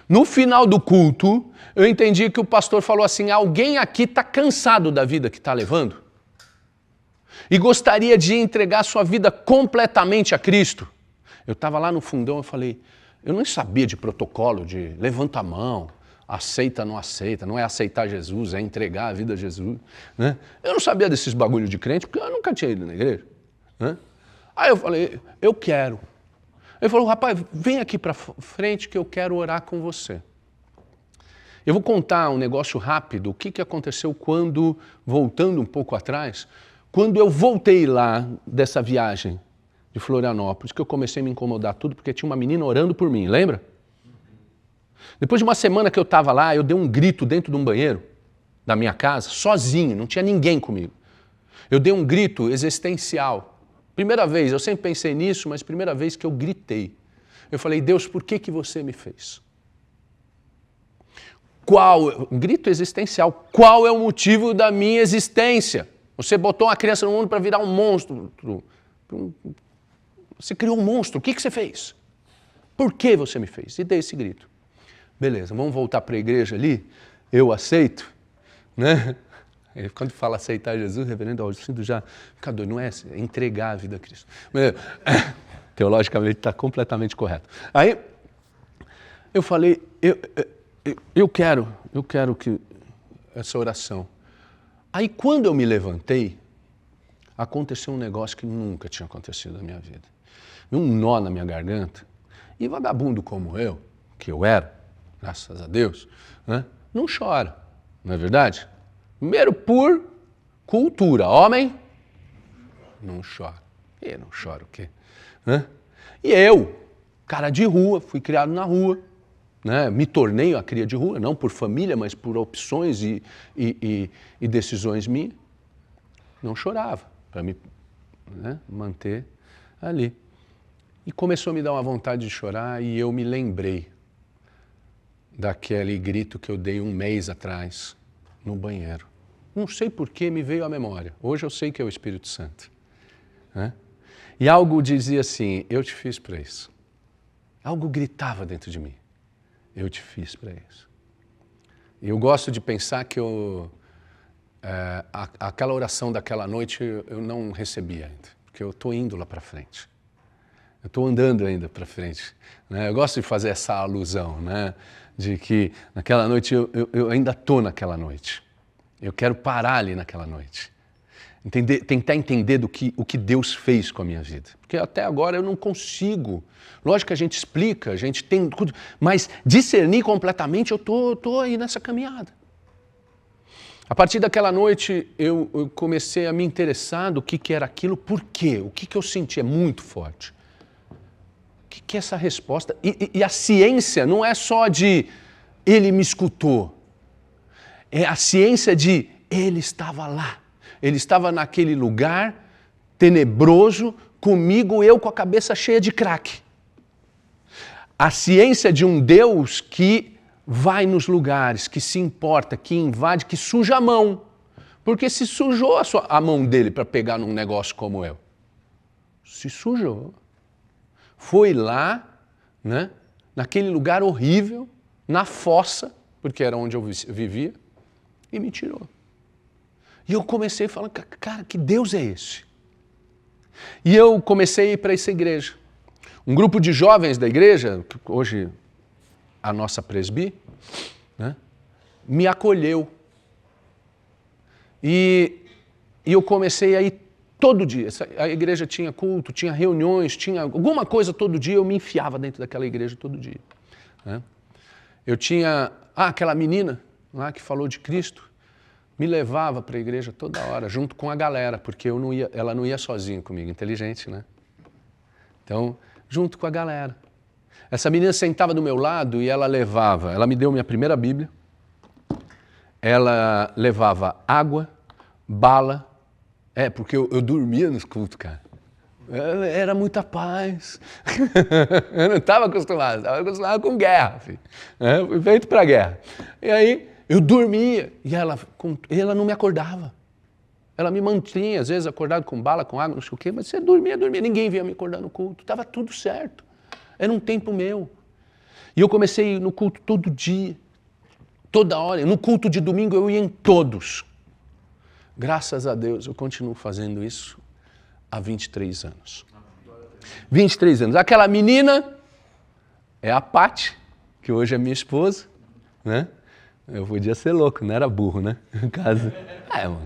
No final do culto, eu entendi que o pastor falou assim, alguém aqui está cansado da vida que está levando? E gostaria de entregar sua vida completamente a Cristo? Eu estava lá no fundão, eu falei, eu não sabia de protocolo, de levanta a mão, aceita, não é aceitar Jesus, é entregar a vida a Jesus. Né? Eu não sabia desses bagulho de crente, porque eu nunca tinha ido na igreja. Né? Aí eu falei, eu quero. Ele falou, rapaz, vem aqui para frente que eu quero orar com você. Eu vou contar um negócio rápido, o que aconteceu quando, voltando um pouco atrás, quando eu voltei lá dessa viagem de Florianópolis, que eu comecei a me incomodar tudo, porque tinha uma menina orando por mim, lembra? Depois de uma semana que eu estava lá, eu dei um grito dentro de um banheiro da minha casa, sozinho, não tinha ninguém comigo. Eu dei um grito existencial. Primeira vez, eu sempre pensei nisso, mas primeira vez que eu gritei. Eu falei, Deus, por que você me fez? Um grito existencial, qual é o motivo da minha existência? Você botou uma criança no mundo para virar um monstro. Você criou um monstro, o que você fez? Por que você me fez? E dei esse grito. Beleza, vamos voltar para a igreja ali? Eu aceito? Né? Quando fala aceitar Jesus, reverendo Alcindo já fica doido, não é entregar a vida a Cristo. Mas, teologicamente está completamente correto. Aí eu falei, eu quero que essa oração. Aí quando eu me levantei, aconteceu um negócio que nunca tinha acontecido na minha vida. Um nó na minha garganta. E vagabundo como eu, que eu era, graças a Deus, né? Não chora, não é verdade? Primeiro por cultura. Homem, não chora. E não chora o quê? Né? E eu, cara de rua, fui criado na rua, né? Me tornei a cria de rua, não por família, mas por opções e decisões minhas. Não chorava, para me, né, manter ali. E começou a me dar uma vontade de chorar e eu me lembrei daquele grito que eu dei um mês atrás no banheiro. Não sei por que me veio à memória. Hoje eu sei que é o Espírito Santo. Né? E algo dizia assim, eu te fiz para isso. Algo gritava dentro de mim. Eu te fiz para isso. E eu gosto de pensar que aquela oração daquela noite eu não recebi ainda, porque eu estou indo lá para frente. Eu estou andando ainda para frente. Né? Eu gosto de fazer essa alusão, né? De que naquela noite eu ainda estou naquela noite. Eu quero parar ali naquela noite. Tentar entender o que Deus fez com a minha vida. Porque até agora eu não consigo. Lógico que a gente explica, a gente tem... Mas discernir completamente, eu estou aí nessa caminhada. A partir daquela noite, eu comecei a me interessar do que era aquilo, por quê? O que eu senti é muito forte. O que é essa resposta? E a ciência não é só de ele me escutou. É a ciência de ele estava lá. Ele estava naquele lugar tenebroso, comigo, eu com a cabeça cheia de crack. A ciência de um Deus que vai nos lugares, que se importa, que invade, que suja a mão. Porque se sujou a mão dele para pegar num negócio como eu. Se sujou. Foi lá, né, naquele lugar horrível, na fossa, porque era onde eu vivia, e me tirou. E eu comecei a falar, cara, que Deus é esse? E eu comecei a ir para essa igreja. Um grupo de jovens da igreja, hoje a nossa presbi, né, me acolheu. E eu comecei a ir todo dia. A igreja tinha culto, tinha reuniões, tinha alguma coisa todo dia, eu me enfiava dentro daquela igreja todo dia. Né? Eu tinha aquela menina lá que falou de Cristo, me levava para a igreja toda hora, junto com a galera, porque ela não ia sozinha comigo, inteligente, né? Então, junto com a galera. Essa menina sentava do meu lado e ela me deu minha primeira Bíblia, ela levava água, bala, porque eu dormia nos cultos, cara. Era muita paz. Eu não estava acostumado com guerra, filho. Fui feito para guerra. E aí, eu dormia e ela não me acordava. Ela me mantinha, às vezes, acordado com bala, com água, não sei o quê, mas você dormia. Ninguém vinha me acordar no culto. Estava tudo certo. Era um tempo meu. E eu comecei a ir no culto todo dia, toda hora. No culto de domingo eu ia em todos. Graças a Deus, eu continuo fazendo isso há 23 anos. 23 anos. Aquela menina é a Paty, que hoje é minha esposa, né? Eu podia ser louco, não era burro, né?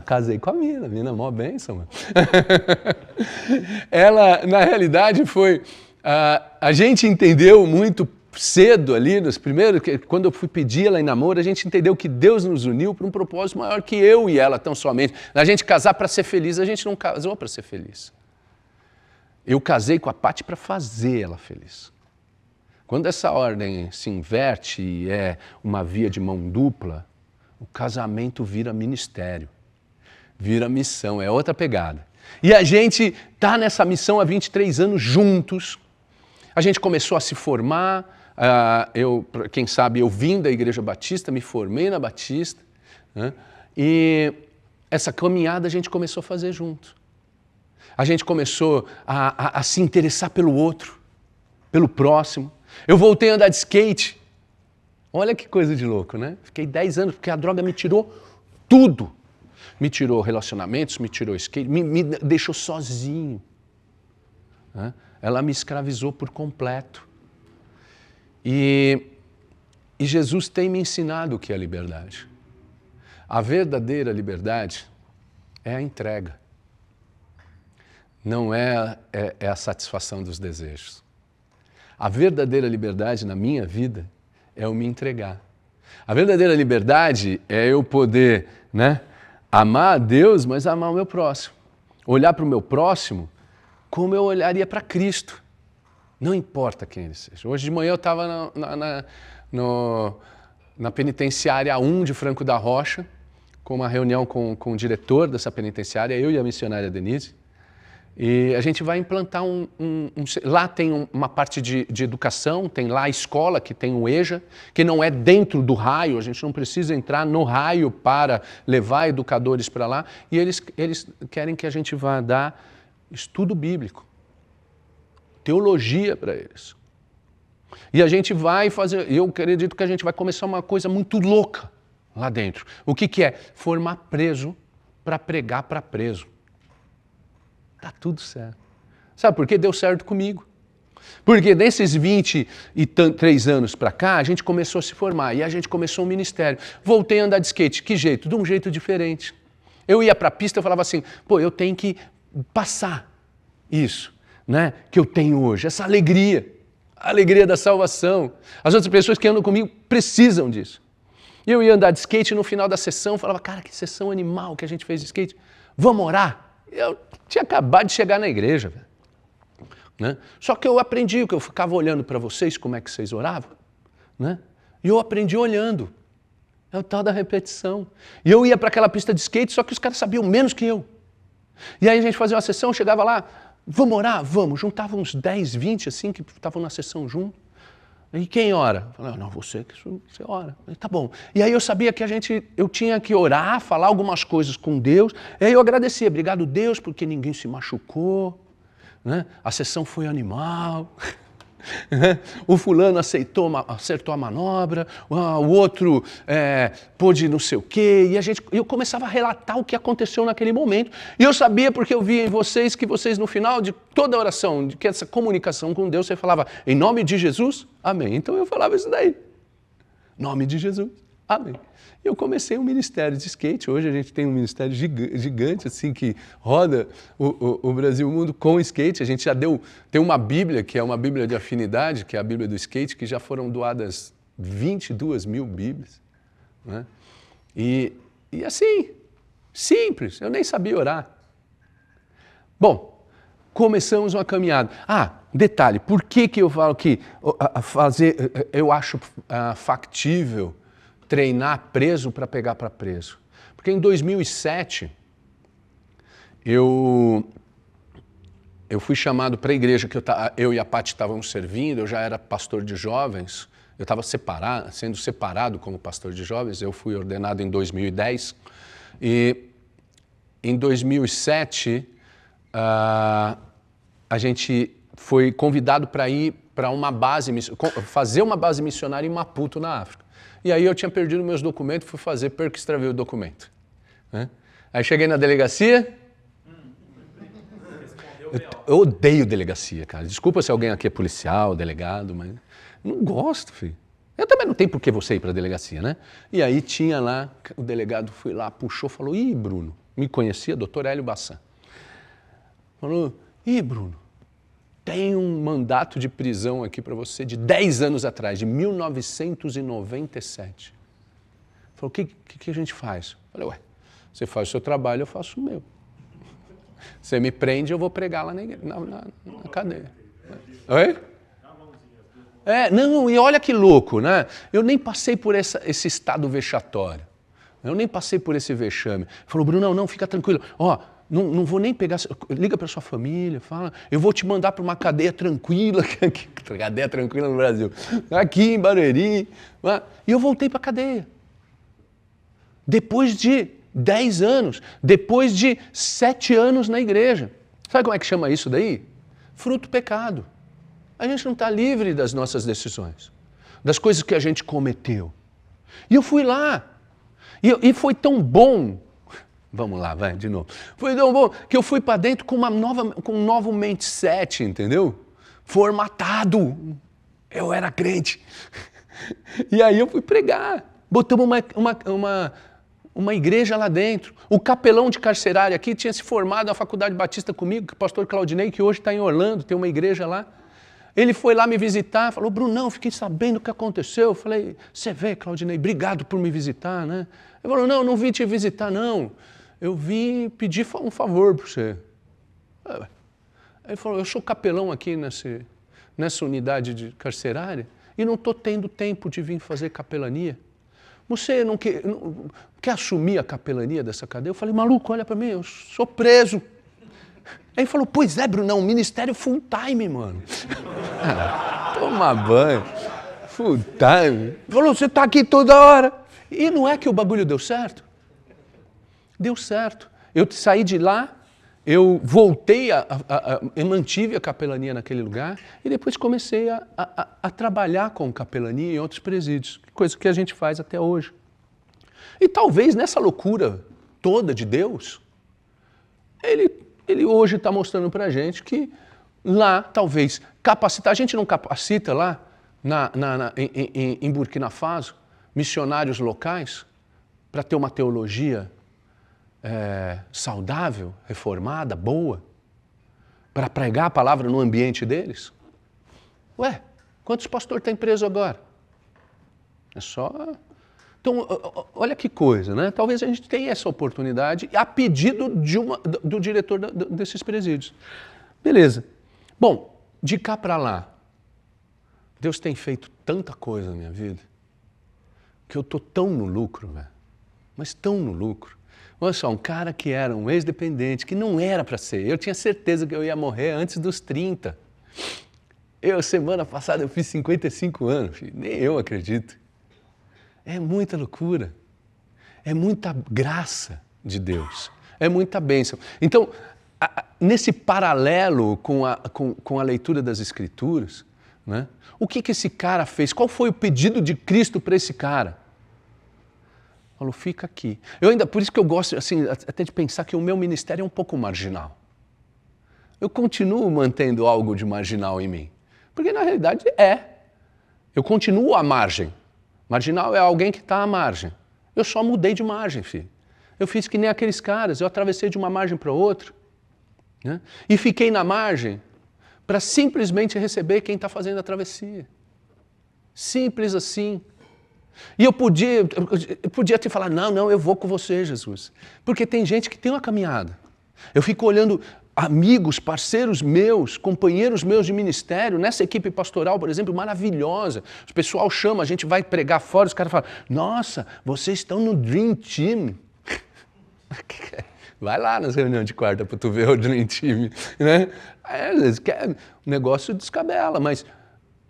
Casei com a menina mó bênção, mano. Ela, na realidade, foi... a gente entendeu muito cedo ali, nos primeiros, quando eu fui pedir ela em namoro, a gente entendeu que Deus nos uniu para um propósito maior que eu e ela, tão somente. A gente casar para ser feliz, a gente não casou para ser feliz. Eu casei com a Paty para fazer ela feliz. Quando essa ordem se inverte e é uma via de mão dupla, o casamento vira ministério, vira missão, é outra pegada. E a gente está nessa missão há 23 anos juntos, a gente começou a se formar, quem sabe eu vim da Igreja Batista, me formei na Batista, né? E essa caminhada a gente começou a fazer junto. A gente começou a se interessar pelo outro, pelo próximo. Eu voltei a andar de skate. Olha que coisa de louco, né? Fiquei 10 anos, porque a droga me tirou tudo. Me tirou relacionamentos, me tirou skate, me deixou sozinho. Né? Ela me escravizou por completo. E Jesus tem me ensinado o que é liberdade. A verdadeira liberdade é a entrega. Não é a satisfação dos desejos. A verdadeira liberdade na minha vida é eu me entregar. A verdadeira liberdade é eu poder, né, amar a Deus, mas amar o meu próximo. Olhar para o meu próximo como eu olharia para Cristo. Não importa quem ele seja. Hoje de manhã eu estava na penitenciária 1 de Franco da Rocha, com uma reunião com o diretor dessa penitenciária, eu e a missionária Denise. E a gente vai implantar lá tem uma parte de educação, tem lá a escola, que tem o EJA, que não é dentro do raio, a gente não precisa entrar no raio para levar educadores para lá, e eles querem que a gente vá dar estudo bíblico, teologia para eles. E a gente vai fazer, eu acredito que a gente vai começar uma coisa muito louca lá dentro. O que é? Formar preso para pregar para preso. Tá tudo certo. Sabe por quê? Deu certo comigo. Porque nesses 23 anos para cá, a gente começou a se formar e a gente começou um ministério. Voltei a andar de skate. Que jeito? De um jeito diferente. Eu ia para a pista e falava assim, pô, eu tenho que passar isso, né, que eu tenho hoje, essa alegria, a alegria da salvação. As outras pessoas que andam comigo precisam disso. E eu ia andar de skate e no final da sessão falava, cara, que sessão animal que a gente fez de skate. Vamos orar? Eu tinha acabado de chegar na igreja, velho. Né? Só que eu aprendi, que eu ficava olhando para vocês, como é que vocês oravam, né? E eu aprendi olhando. É o tal da repetição. E eu ia para aquela pista de skate, só que os caras sabiam menos que eu. E aí a gente fazia uma sessão, chegava lá, vamos orar? Vamos. Juntava uns 10, 20 assim, que estavam na sessão junto. E quem ora? Eu falei, não, você ora. Eu falei, tá bom. E aí eu sabia que eu tinha que orar, falar algumas coisas com Deus. E aí eu agradecia, obrigado Deus, porque ninguém se machucou, né? A sessão foi animal. O fulano acertou a manobra, o outro pôde não sei o quê, e eu começava a relatar o que aconteceu naquele momento, e eu sabia porque eu via em vocês que vocês no final de toda a oração, que essa comunicação com Deus, você falava, em nome de Jesus, amém. Então eu falava isso daí, nome de Jesus, amém. E eu comecei um ministério de skate. Hoje a gente tem um ministério gigante assim, que roda o Brasil e o mundo com skate. A gente já tem uma Bíblia, que é uma Bíblia de afinidade, que é a Bíblia do skate, que já foram doadas 22 mil Bíblias. Né? E assim, simples, eu nem sabia orar. Bom, começamos uma caminhada. Detalhe, por que eu falo que eu acho factível treinar preso para pegar para preso? Porque em 2007, eu fui chamado para a igreja que eu e a Paty estávamos servindo, eu já era pastor de jovens, eu estava sendo separado como pastor de jovens, eu fui ordenado em 2010, e em 2007 a gente foi convidado para ir para uma base, fazer uma base missionária em Maputo, na África. E aí eu tinha perdido meus documentos, fui fazer, perco e extravei o documento. Né? Aí cheguei na delegacia. Eu odeio delegacia, cara. Desculpa se alguém aqui é policial, delegado, mas não gosto, filho. Eu também não tenho por que você ir para a delegacia, né? E aí tinha lá, o delegado foi lá, puxou, falou, ih, Bruno, me conhecia, doutor Hélio Bassan. Falou, ih, Bruno, tem um mandato de prisão aqui para você de 10 anos atrás, de 1997. Falou, o que a gente faz? Falei, ué, você faz o seu trabalho, eu faço o meu. Você me prende, eu vou pregar lá na cadeia. Oi? Não, e olha que louco, né? Eu nem passei por esse estado vexatório. Eu nem passei por esse vexame. Falou, Bruno, não, fica tranquilo. Não vou nem pegar, liga para sua família, fala, eu vou te mandar para uma cadeia tranquila, cadeia tranquila no Brasil, aqui em Barueri. E eu voltei para a cadeia. Depois de 10 anos, depois de 7 anos na igreja. Sabe como é que chama isso daí? Fruto do pecado. A gente não está livre das nossas decisões, das coisas que a gente cometeu. E eu fui lá, e foi tão bom. Vamos lá, vai, de novo. Foi tão bom que eu fui para dentro com um novo mindset, entendeu? Formatado. Eu era crente. E aí eu fui pregar. Botamos uma igreja lá dentro. O capelão de carcerária aqui tinha se formado na Faculdade Batista comigo, que o pastor Claudinei, que hoje está em Orlando, tem uma igreja lá. Ele foi lá me visitar, falou, Brunão, fiquei sabendo o que aconteceu. Eu falei, você vê, Claudinei, obrigado por me visitar, né? Ele falou, não vim te visitar, não. Eu vim pedir um favor para você. Ele falou, eu sou capelão aqui nessa unidade carcerária e não estou tendo tempo de vir fazer capelania. Você não quer assumir a capelania dessa cadeia? Eu falei, maluco, olha para mim, eu sou preso. Aí ele falou, pois é, Brunão, ministério full time, mano. Toma banho, full time. Ele falou, você está aqui toda hora. E não é que o bagulho deu certo? Deu certo. Eu saí de lá, eu voltei, eu mantive a capelania naquele lugar e depois comecei a trabalhar com capelania em outros presídios, coisa que a gente faz até hoje. E talvez nessa loucura toda de Deus, ele hoje está mostrando para a gente que lá, talvez, capacitar, a gente não capacita lá em Burkina Faso, missionários locais, para ter uma teologia saudável, reformada, boa, para pregar a palavra no ambiente deles? Ué, quantos pastores tem preso agora? É só... Então, olha que coisa, né? Talvez a gente tenha essa oportunidade a pedido do diretor desses presídios. Beleza. Bom, de cá para lá, Deus tem feito tanta coisa na minha vida que eu estou tão no lucro, velho. Mas tão no lucro. Olha só, um cara que era um ex-dependente, que não era para ser. Eu tinha certeza que eu ia morrer antes dos 30. Semana passada, eu fiz 55 anos, filho. Nem eu acredito. É muita loucura. É muita graça de Deus. É muita bênção. Então, nesse paralelo com a leitura das Escrituras, né, o que esse cara fez? Qual foi o pedido de Cristo para esse cara? Falou, fica aqui. Por isso que eu gosto assim, até de pensar que o meu ministério é um pouco marginal. Eu continuo mantendo algo de marginal em mim. Porque na realidade eu continuo à margem. Marginal é alguém que está à margem. Eu só mudei de margem, filho. Eu fiz que nem aqueles caras, eu atravessei de uma margem para outra, né? E fiquei na margem para simplesmente receber quem está fazendo a travessia. Simples assim. E eu podia te falar, não, eu vou com você, Jesus. Porque tem gente que tem uma caminhada. Eu fico olhando amigos, parceiros meus, companheiros meus de ministério, nessa equipe pastoral, por exemplo, maravilhosa. O pessoal chama, a gente vai pregar fora, os caras falam, nossa, vocês estão no Dream Team. Vai lá nas reuniões de quarta para tu ver o Dream Team, né? O negócio descabela, mas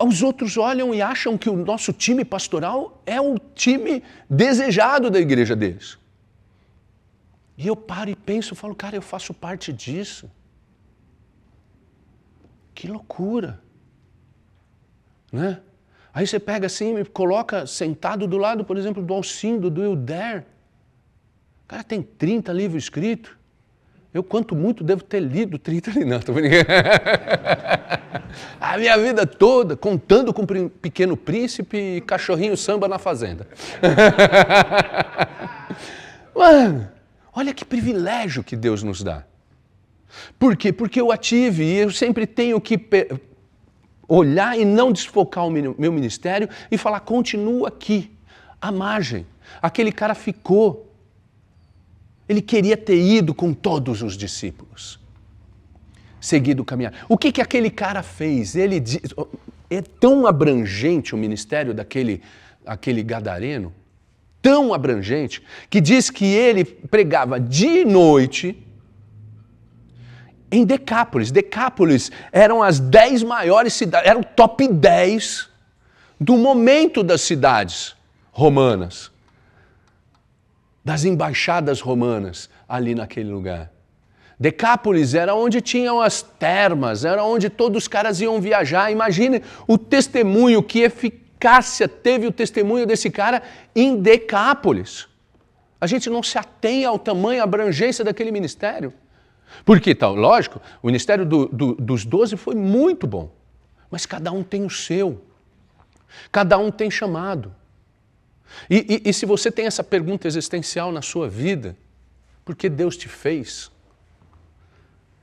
os outros olham e acham que o nosso time pastoral é o time desejado da igreja deles. E eu paro e penso, falo, cara, eu faço parte disso. Que loucura. Né? Aí você pega assim e me coloca sentado do lado, por exemplo, do Alcindo, do Hilder. O cara tem 30 livros escritos. Eu, quanto muito, devo ter lido 30 livros. Não, estou brincando. A minha vida toda, contando com Pequeno Príncipe e Cachorrinho Samba na Fazenda. Mano, olha que privilégio que Deus nos dá. Por quê? Porque eu tive e eu sempre tenho que olhar e não desfocar o meu ministério e falar, continua aqui, à margem. Aquele cara ficou. Ele queria ter ido com todos os discípulos, seguido o caminhar. O que aquele cara fez? É tão abrangente o ministério daquele gadareno, tão abrangente, que diz que ele pregava dia e noite em Decápolis. Decápolis eram as 10 maiores cidades, era o top 10 do momento das cidades romanas, das embaixadas romanas ali naquele lugar. Decápolis era onde tinham as termas, era onde todos os caras iam viajar. Imagine o testemunho, que eficácia teve o testemunho desse cara em Decápolis. A gente não se atém ao tamanho, à abrangência daquele ministério. Porque, tal, lógico, o ministério dos 12 foi muito bom, mas cada um tem o seu, cada um tem chamado. E se você tem essa pergunta existencial na sua vida, por que Deus te fez?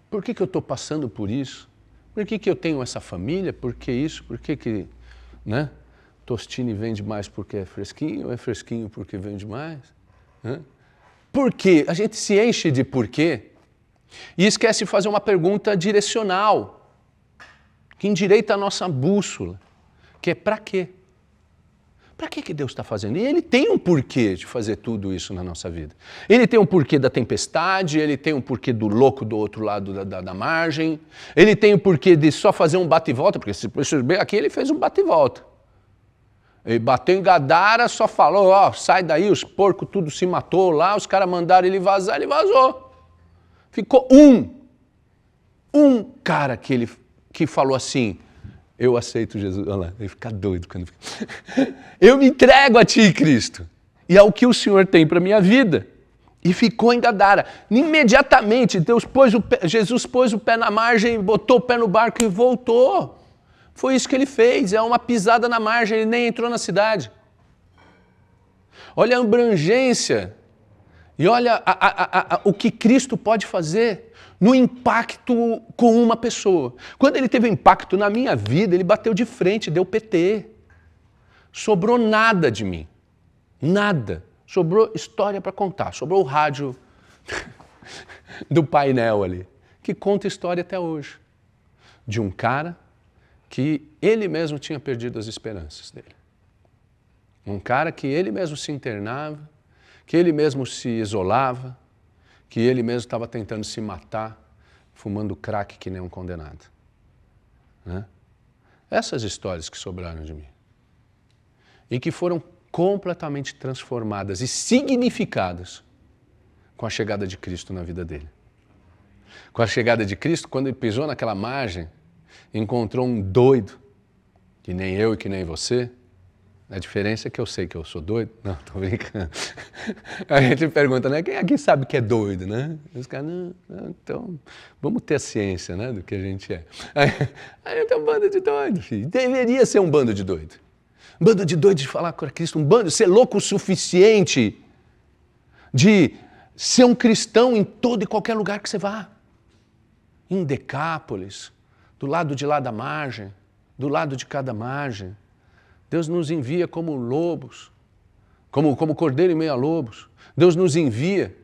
Por que eu estou passando por isso? Por que eu tenho essa família? Por que isso? Por que, né? Tostine vende mais porque é fresquinho, ou é fresquinho porque vende mais? Né? Por quê? A gente se enche de porquê e esquece de fazer uma pergunta direcional, que endireita a nossa bússola, que é para quê? Para que Deus está fazendo? E Ele tem um porquê de fazer tudo isso na nossa vida. Ele tem um porquê da tempestade, Ele tem um porquê do louco do outro lado da margem, Ele tem um porquê de só fazer um bate e volta, porque se perceber aqui Ele fez um bate e volta. Ele bateu em Gadara, só falou, ó, sai daí, os porcos tudo se matou lá, os caras mandaram ele vazar, ele vazou. Ficou um cara que falou assim, eu aceito Jesus. Olha lá, ele fica doido quando fica. Eu me entrego a ti, Cristo. E é o que o Senhor tem para a minha vida. E ficou em Gadara. Imediatamente, Jesus pôs o pé na margem, botou o pé no barco e voltou. Foi isso que ele fez, é uma pisada na margem, ele nem entrou na cidade. Olha a abrangência e olha o que Cristo pode fazer no impacto com uma pessoa. Quando ele teve impacto na minha vida, ele bateu de frente, deu PT. Sobrou nada de mim. Nada. Sobrou história para contar. Sobrou o rádio do painel ali, que conta história até hoje. De um cara que ele mesmo tinha perdido as esperanças dele. Um cara que ele mesmo se internava, que ele mesmo se isolava, que ele mesmo estava tentando se matar, fumando crack que nem um condenado. Né? Essas histórias que sobraram de mim. E que foram completamente transformadas e significadas com a chegada de Cristo na vida dele. Com a chegada de Cristo, quando ele pisou naquela margem, encontrou um doido, que nem eu e que nem você. A diferença é que eu sei que eu sou doido. Não, tô brincando. A gente pergunta, né? Quem aqui sabe que é doido, né? Os caras, não, então, vamos ter a ciência, né, do que a gente é. Aí tem um bando de doido, filho. Deveria ser um bando de doido. Um bando de doido de falar com Cristo, um bando de ser louco o suficiente de ser um cristão em todo e qualquer lugar que você vá. Em Decápolis, do lado de lá da margem, do lado de cada margem. Deus nos envia como lobos, como cordeiro em meio a lobos. Deus nos envia,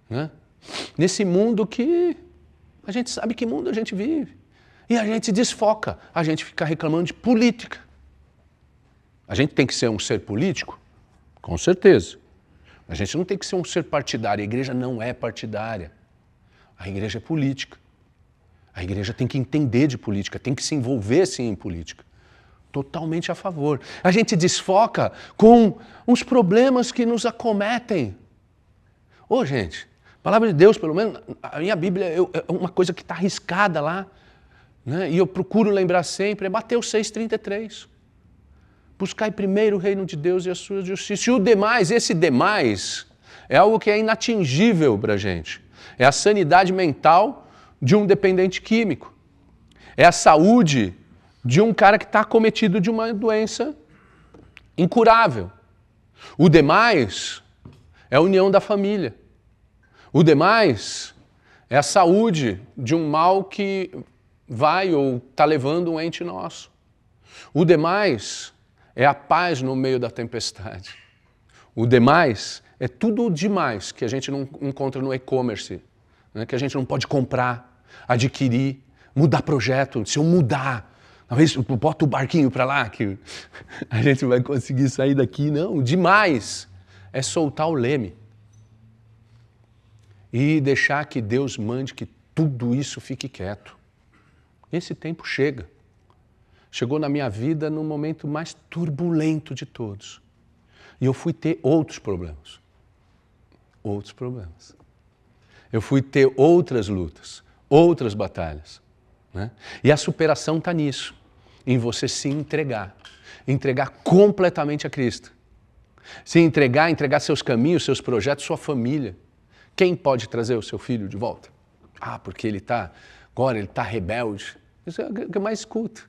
né? Nesse mundo que a gente sabe que mundo a gente vive. E a gente desfoca, a gente fica reclamando de política. A gente tem que ser um ser político? Com certeza. A gente não tem que ser um ser partidário, a igreja não é partidária. A igreja é política. A igreja tem que entender de política, tem que se envolver sim em política. Totalmente a favor. A gente desfoca com os problemas que nos acometem. Ô, gente, a palavra de Deus, pelo menos, a minha Bíblia é uma coisa que está arriscada lá, né? E eu procuro lembrar sempre, é Mateus 6,33. Buscai primeiro o reino de Deus e a sua justiça. E o demais, esse demais, é algo que é inatingível para a gente. É a sanidade mental de um dependente químico. É a saúde de um cara que está acometido de uma doença incurável. O demais é a união da família. O demais é a saúde de um mal que vai ou está levando um ente nosso. O demais é a paz no meio da tempestade. O demais é tudo demais que a gente não encontra no e-commerce, né? Que a gente não pode comprar, adquirir, mudar projeto. Se eu mudar, talvez bota o barquinho para lá que a gente vai conseguir sair daqui. Não, demais é soltar o leme e deixar que Deus mande que tudo isso fique quieto. Esse tempo chega. Chegou na minha vida no momento mais turbulento de todos. E eu fui ter outros problemas. Outros problemas. Eu fui ter outras lutas, outras batalhas. Né? E a superação está nisso, em você se entregar. Entregar completamente a Cristo. Se entregar seus caminhos, seus projetos, sua família. Quem pode trazer o seu filho de volta? Ah, porque agora ele está rebelde. Isso é o que eu mais escuto.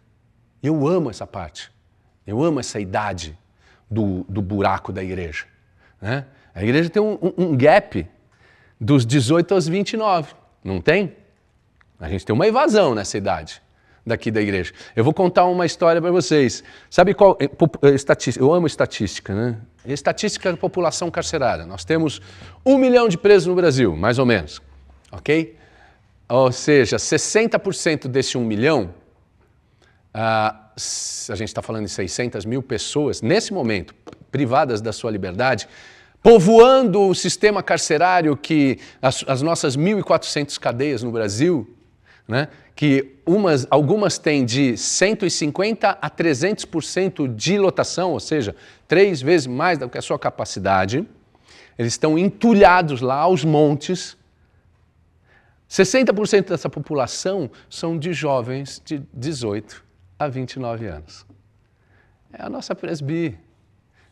Eu amo essa parte. Eu amo essa idade do buraco da igreja. Né? A igreja tem um gap dos 18 aos 29, não tem? A gente tem uma evasão nessa idade. daqui da igreja. Eu vou contar uma história para vocês. Sabe qual? Estatística. Eu amo estatística, né? Estatística da população carcerária. Nós temos 1 milhão de presos no Brasil, mais ou menos. Ok? Ou seja, 60% desse 1 milhão, a gente está falando de 600 mil pessoas, nesse momento, privadas da sua liberdade, povoando o sistema carcerário, que as nossas 1.400 cadeias no Brasil, né, que algumas têm de 150% a 300% de lotação, ou seja, 3 vezes mais do que a sua capacidade. Eles estão entulhados lá aos montes. 60% dessa população são de jovens de 18 a 29 anos. É a nossa Presbi,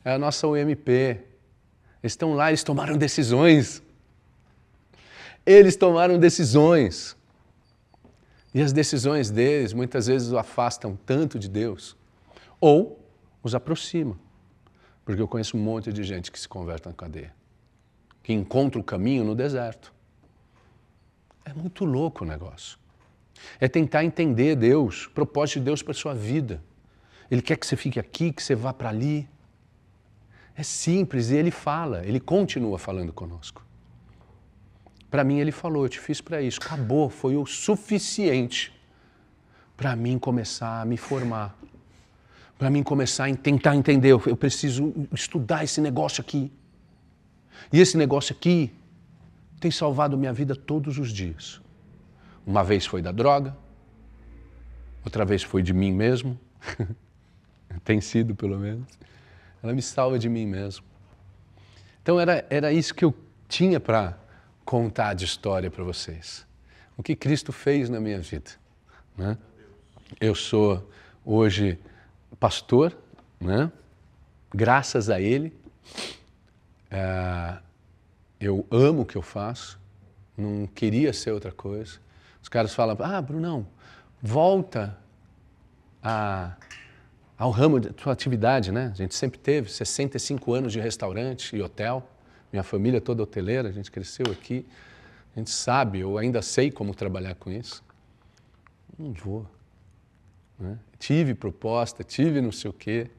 é a nossa UMP. Eles estão lá, eles tomaram decisões. Eles tomaram decisões. E as decisões deles muitas vezes os afastam tanto de Deus, ou os aproximam. Porque eu conheço um monte de gente que se converte na cadeia, que encontra o caminho no deserto. É muito louco o negócio. É tentar entender Deus, o propósito de Deus para a sua vida. Ele quer que você fique aqui, que você vá para ali. É simples, e Ele fala, Ele continua falando conosco. Para mim Ele falou, eu te fiz para isso, acabou, foi o suficiente para mim começar a me formar. Para mim começar a tentar entender, eu preciso estudar esse negócio aqui. E esse negócio aqui tem salvado minha vida todos os dias. Uma vez foi da droga, outra vez foi de mim mesmo, tem sido pelo menos. Ela me salva de mim mesmo. Então era isso que eu tinha para contar de história para vocês. O que Cristo fez na minha vida. Né? Eu sou hoje pastor, né? Graças a Ele. Eu amo o que eu faço, não queria ser outra coisa. Os caras falam, Brunão, volta ao ramo da tua atividade, né? A gente sempre teve 65 anos de restaurante e hotel, minha família toda hoteleira, a gente cresceu aqui, a gente sabe, eu ainda sei como trabalhar com isso. Não vou. Né? Tive proposta, tive não sei o quê.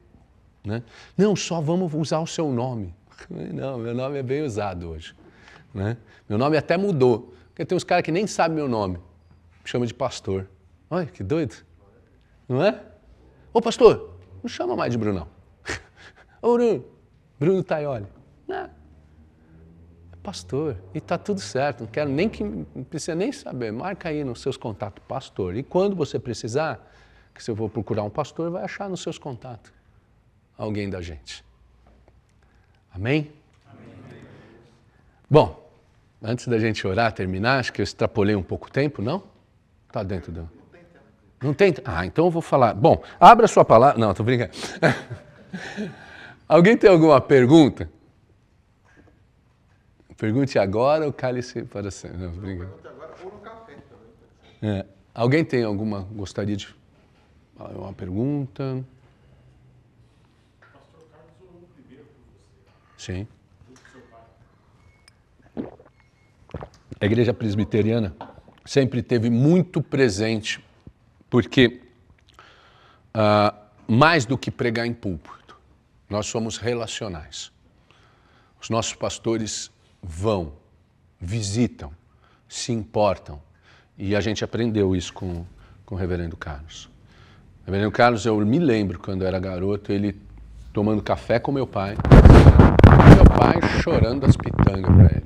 Né? Não, só vamos usar o seu nome. Não, meu nome é bem usado hoje. Né? Meu nome até mudou, porque tem uns caras que nem sabem meu nome, me chamam de pastor. Olha, que doido. Não é? Ô pastor, não chama mais de Brunão. Ô Bruno Taioli. Não. Pastor, e está tudo certo, não quero nem não precisa nem saber, marca aí nos seus contatos, pastor. E quando você precisar, que se eu vou procurar um pastor, vai achar nos seus contatos alguém da gente. Amém? Amém? Bom, antes da gente orar, terminar, acho que eu extrapolei um pouco o tempo, não? Está dentro do... Não tem? Então eu vou falar. Bom, abra sua palavra. Não, estou brincando. Alguém tem alguma pergunta? Pergunte agora ou cale-se para sempre. Não, pergunte agora ou no café também. Alguém tem alguma, gostaria de falar uma pergunta? Pastor Carlos orou primeiro por você. Sim. A igreja presbiteriana sempre teve muito presente, porque mais do que pregar em púlpito, nós somos relacionais. Os nossos pastores vão, visitam, se importam. E a gente aprendeu isso com o reverendo Carlos. O reverendo Carlos, eu me lembro, quando eu era garoto, ele tomando café com meu pai, e meu pai chorando as pitangas para ele.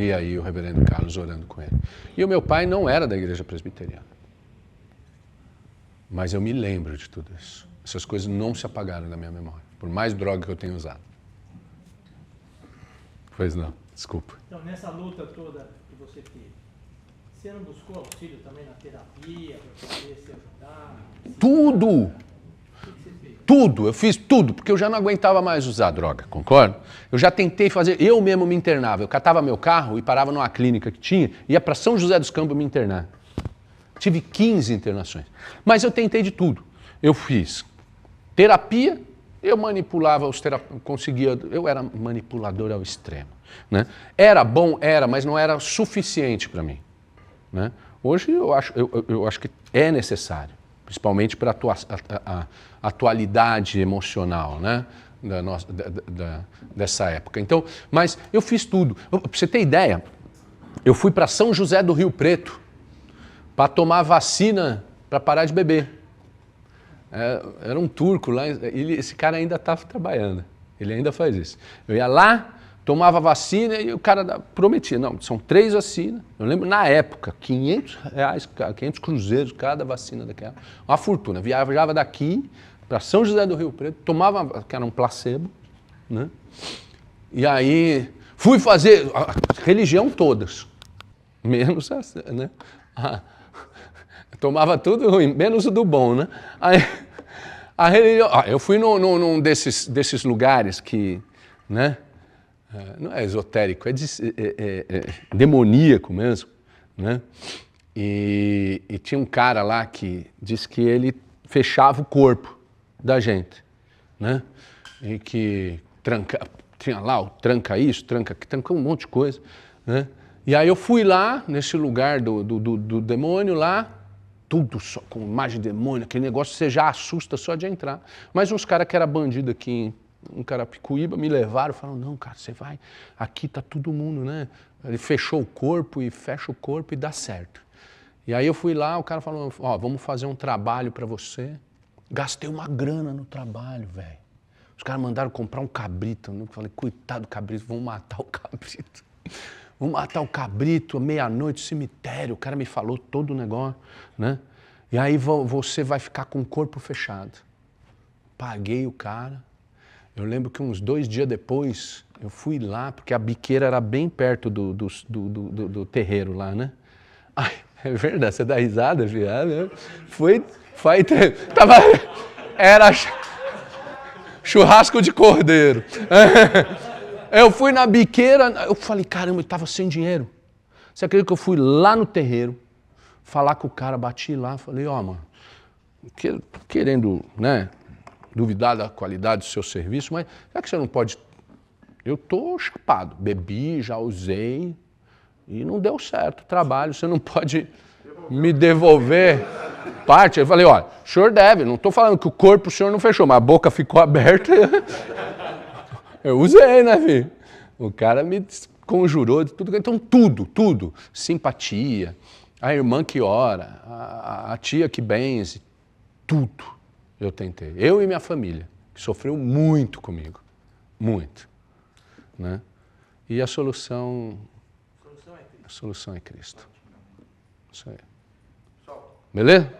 E aí o reverendo Carlos orando com ele. E o meu pai não era da igreja presbiteriana. Mas eu me lembro de tudo isso. Essas coisas não se apagaram da minha memória, por mais droga que eu tenha usado. Pois não, desculpa. Então, nessa luta toda que você teve, você não buscou auxílio também na terapia, para poder se ajudar? Tudo! O que você fez? Tudo, eu fiz tudo, porque eu já não aguentava mais usar droga, concorda? Eu já tentei fazer, eu mesmo me internava. Eu catava meu carro e parava numa clínica que tinha, ia para São José dos Campos me internar. Tive 15 internações. Mas eu tentei de tudo. Eu fiz terapia, eu manipulava os conseguia, eu era manipulador ao extremo. Né? Era bom, era, mas não era suficiente para mim. Né? Hoje eu acho que é necessário, principalmente para a atualidade emocional, né? Dessa época. Então, mas eu fiz tudo. Para você ter ideia, eu fui para São José do Rio Preto para tomar vacina para parar de beber. Era um turco lá, esse cara ainda estava trabalhando, ele ainda faz isso. Eu ia lá, tomava vacina e o cara prometia, não, são 3 vacinas. Eu lembro na época, R$500, 500 cruzeiros cada vacina daquela. Uma fortuna. Viajava daqui para São José do Rio Preto, tomava, que era um placebo, né? E aí fui fazer a religião todas, menos essa, né? Tomava tudo ruim, menos o do bom, né? Aí, a religião, eu fui num desses lugares que, né? Não é esotérico, é demoníaco mesmo, né? E tinha um cara lá que disse que ele fechava o corpo da gente, né? E que tinha lá o tranca isso, tranca um monte de coisa, né? E aí eu fui lá, nesse lugar do demônio lá, tudo só com imagem de demônio, aquele negócio você já assusta só de entrar. Mas uns caras que eram bandidos aqui em Carapicuíba me levaram e falaram, não, cara, você vai, aqui tá todo mundo, né? Ele fechou o corpo e fecha o corpo e dá certo. E aí eu fui lá, o cara falou, ó, vamos fazer um trabalho para você. Gastei uma grana no trabalho, velho. Os caras mandaram comprar um cabrito. Eu falei, coitado do cabrito, vamos matar o cabrito. Vamos matar o cabrito, meia-noite, cemitério. O cara me falou todo o negócio, né? E aí você vai ficar com o corpo fechado. Paguei o cara. Eu lembro que uns 2 dias depois, eu fui lá, porque a biqueira era bem perto do terreiro lá, né? Ai, é verdade, você dá risada, viado. Era churrasco de cordeiro. Eu fui na biqueira, eu falei, caramba, eu estava sem dinheiro. Você acredita que eu fui lá no terreiro, falar com o cara, bati lá, falei, ó, mano, querendo, né, duvidar da qualidade do seu serviço, mas será que você não pode... Eu tô chapado, bebi, já usei e não deu certo o trabalho, você não pode me devolver parte? Eu falei, olha, o senhor deve, não estou falando que o corpo o senhor não fechou, mas a boca ficou aberta. Eu usei, né, filho? O cara me conjurou de tudo. Então, tudo. Simpatia, a irmã que ora, a tia que benze, tudo eu tentei. Eu e minha família, que sofreu muito comigo. Muito. Né? E a solução é Cristo. Isso aí. Beleza?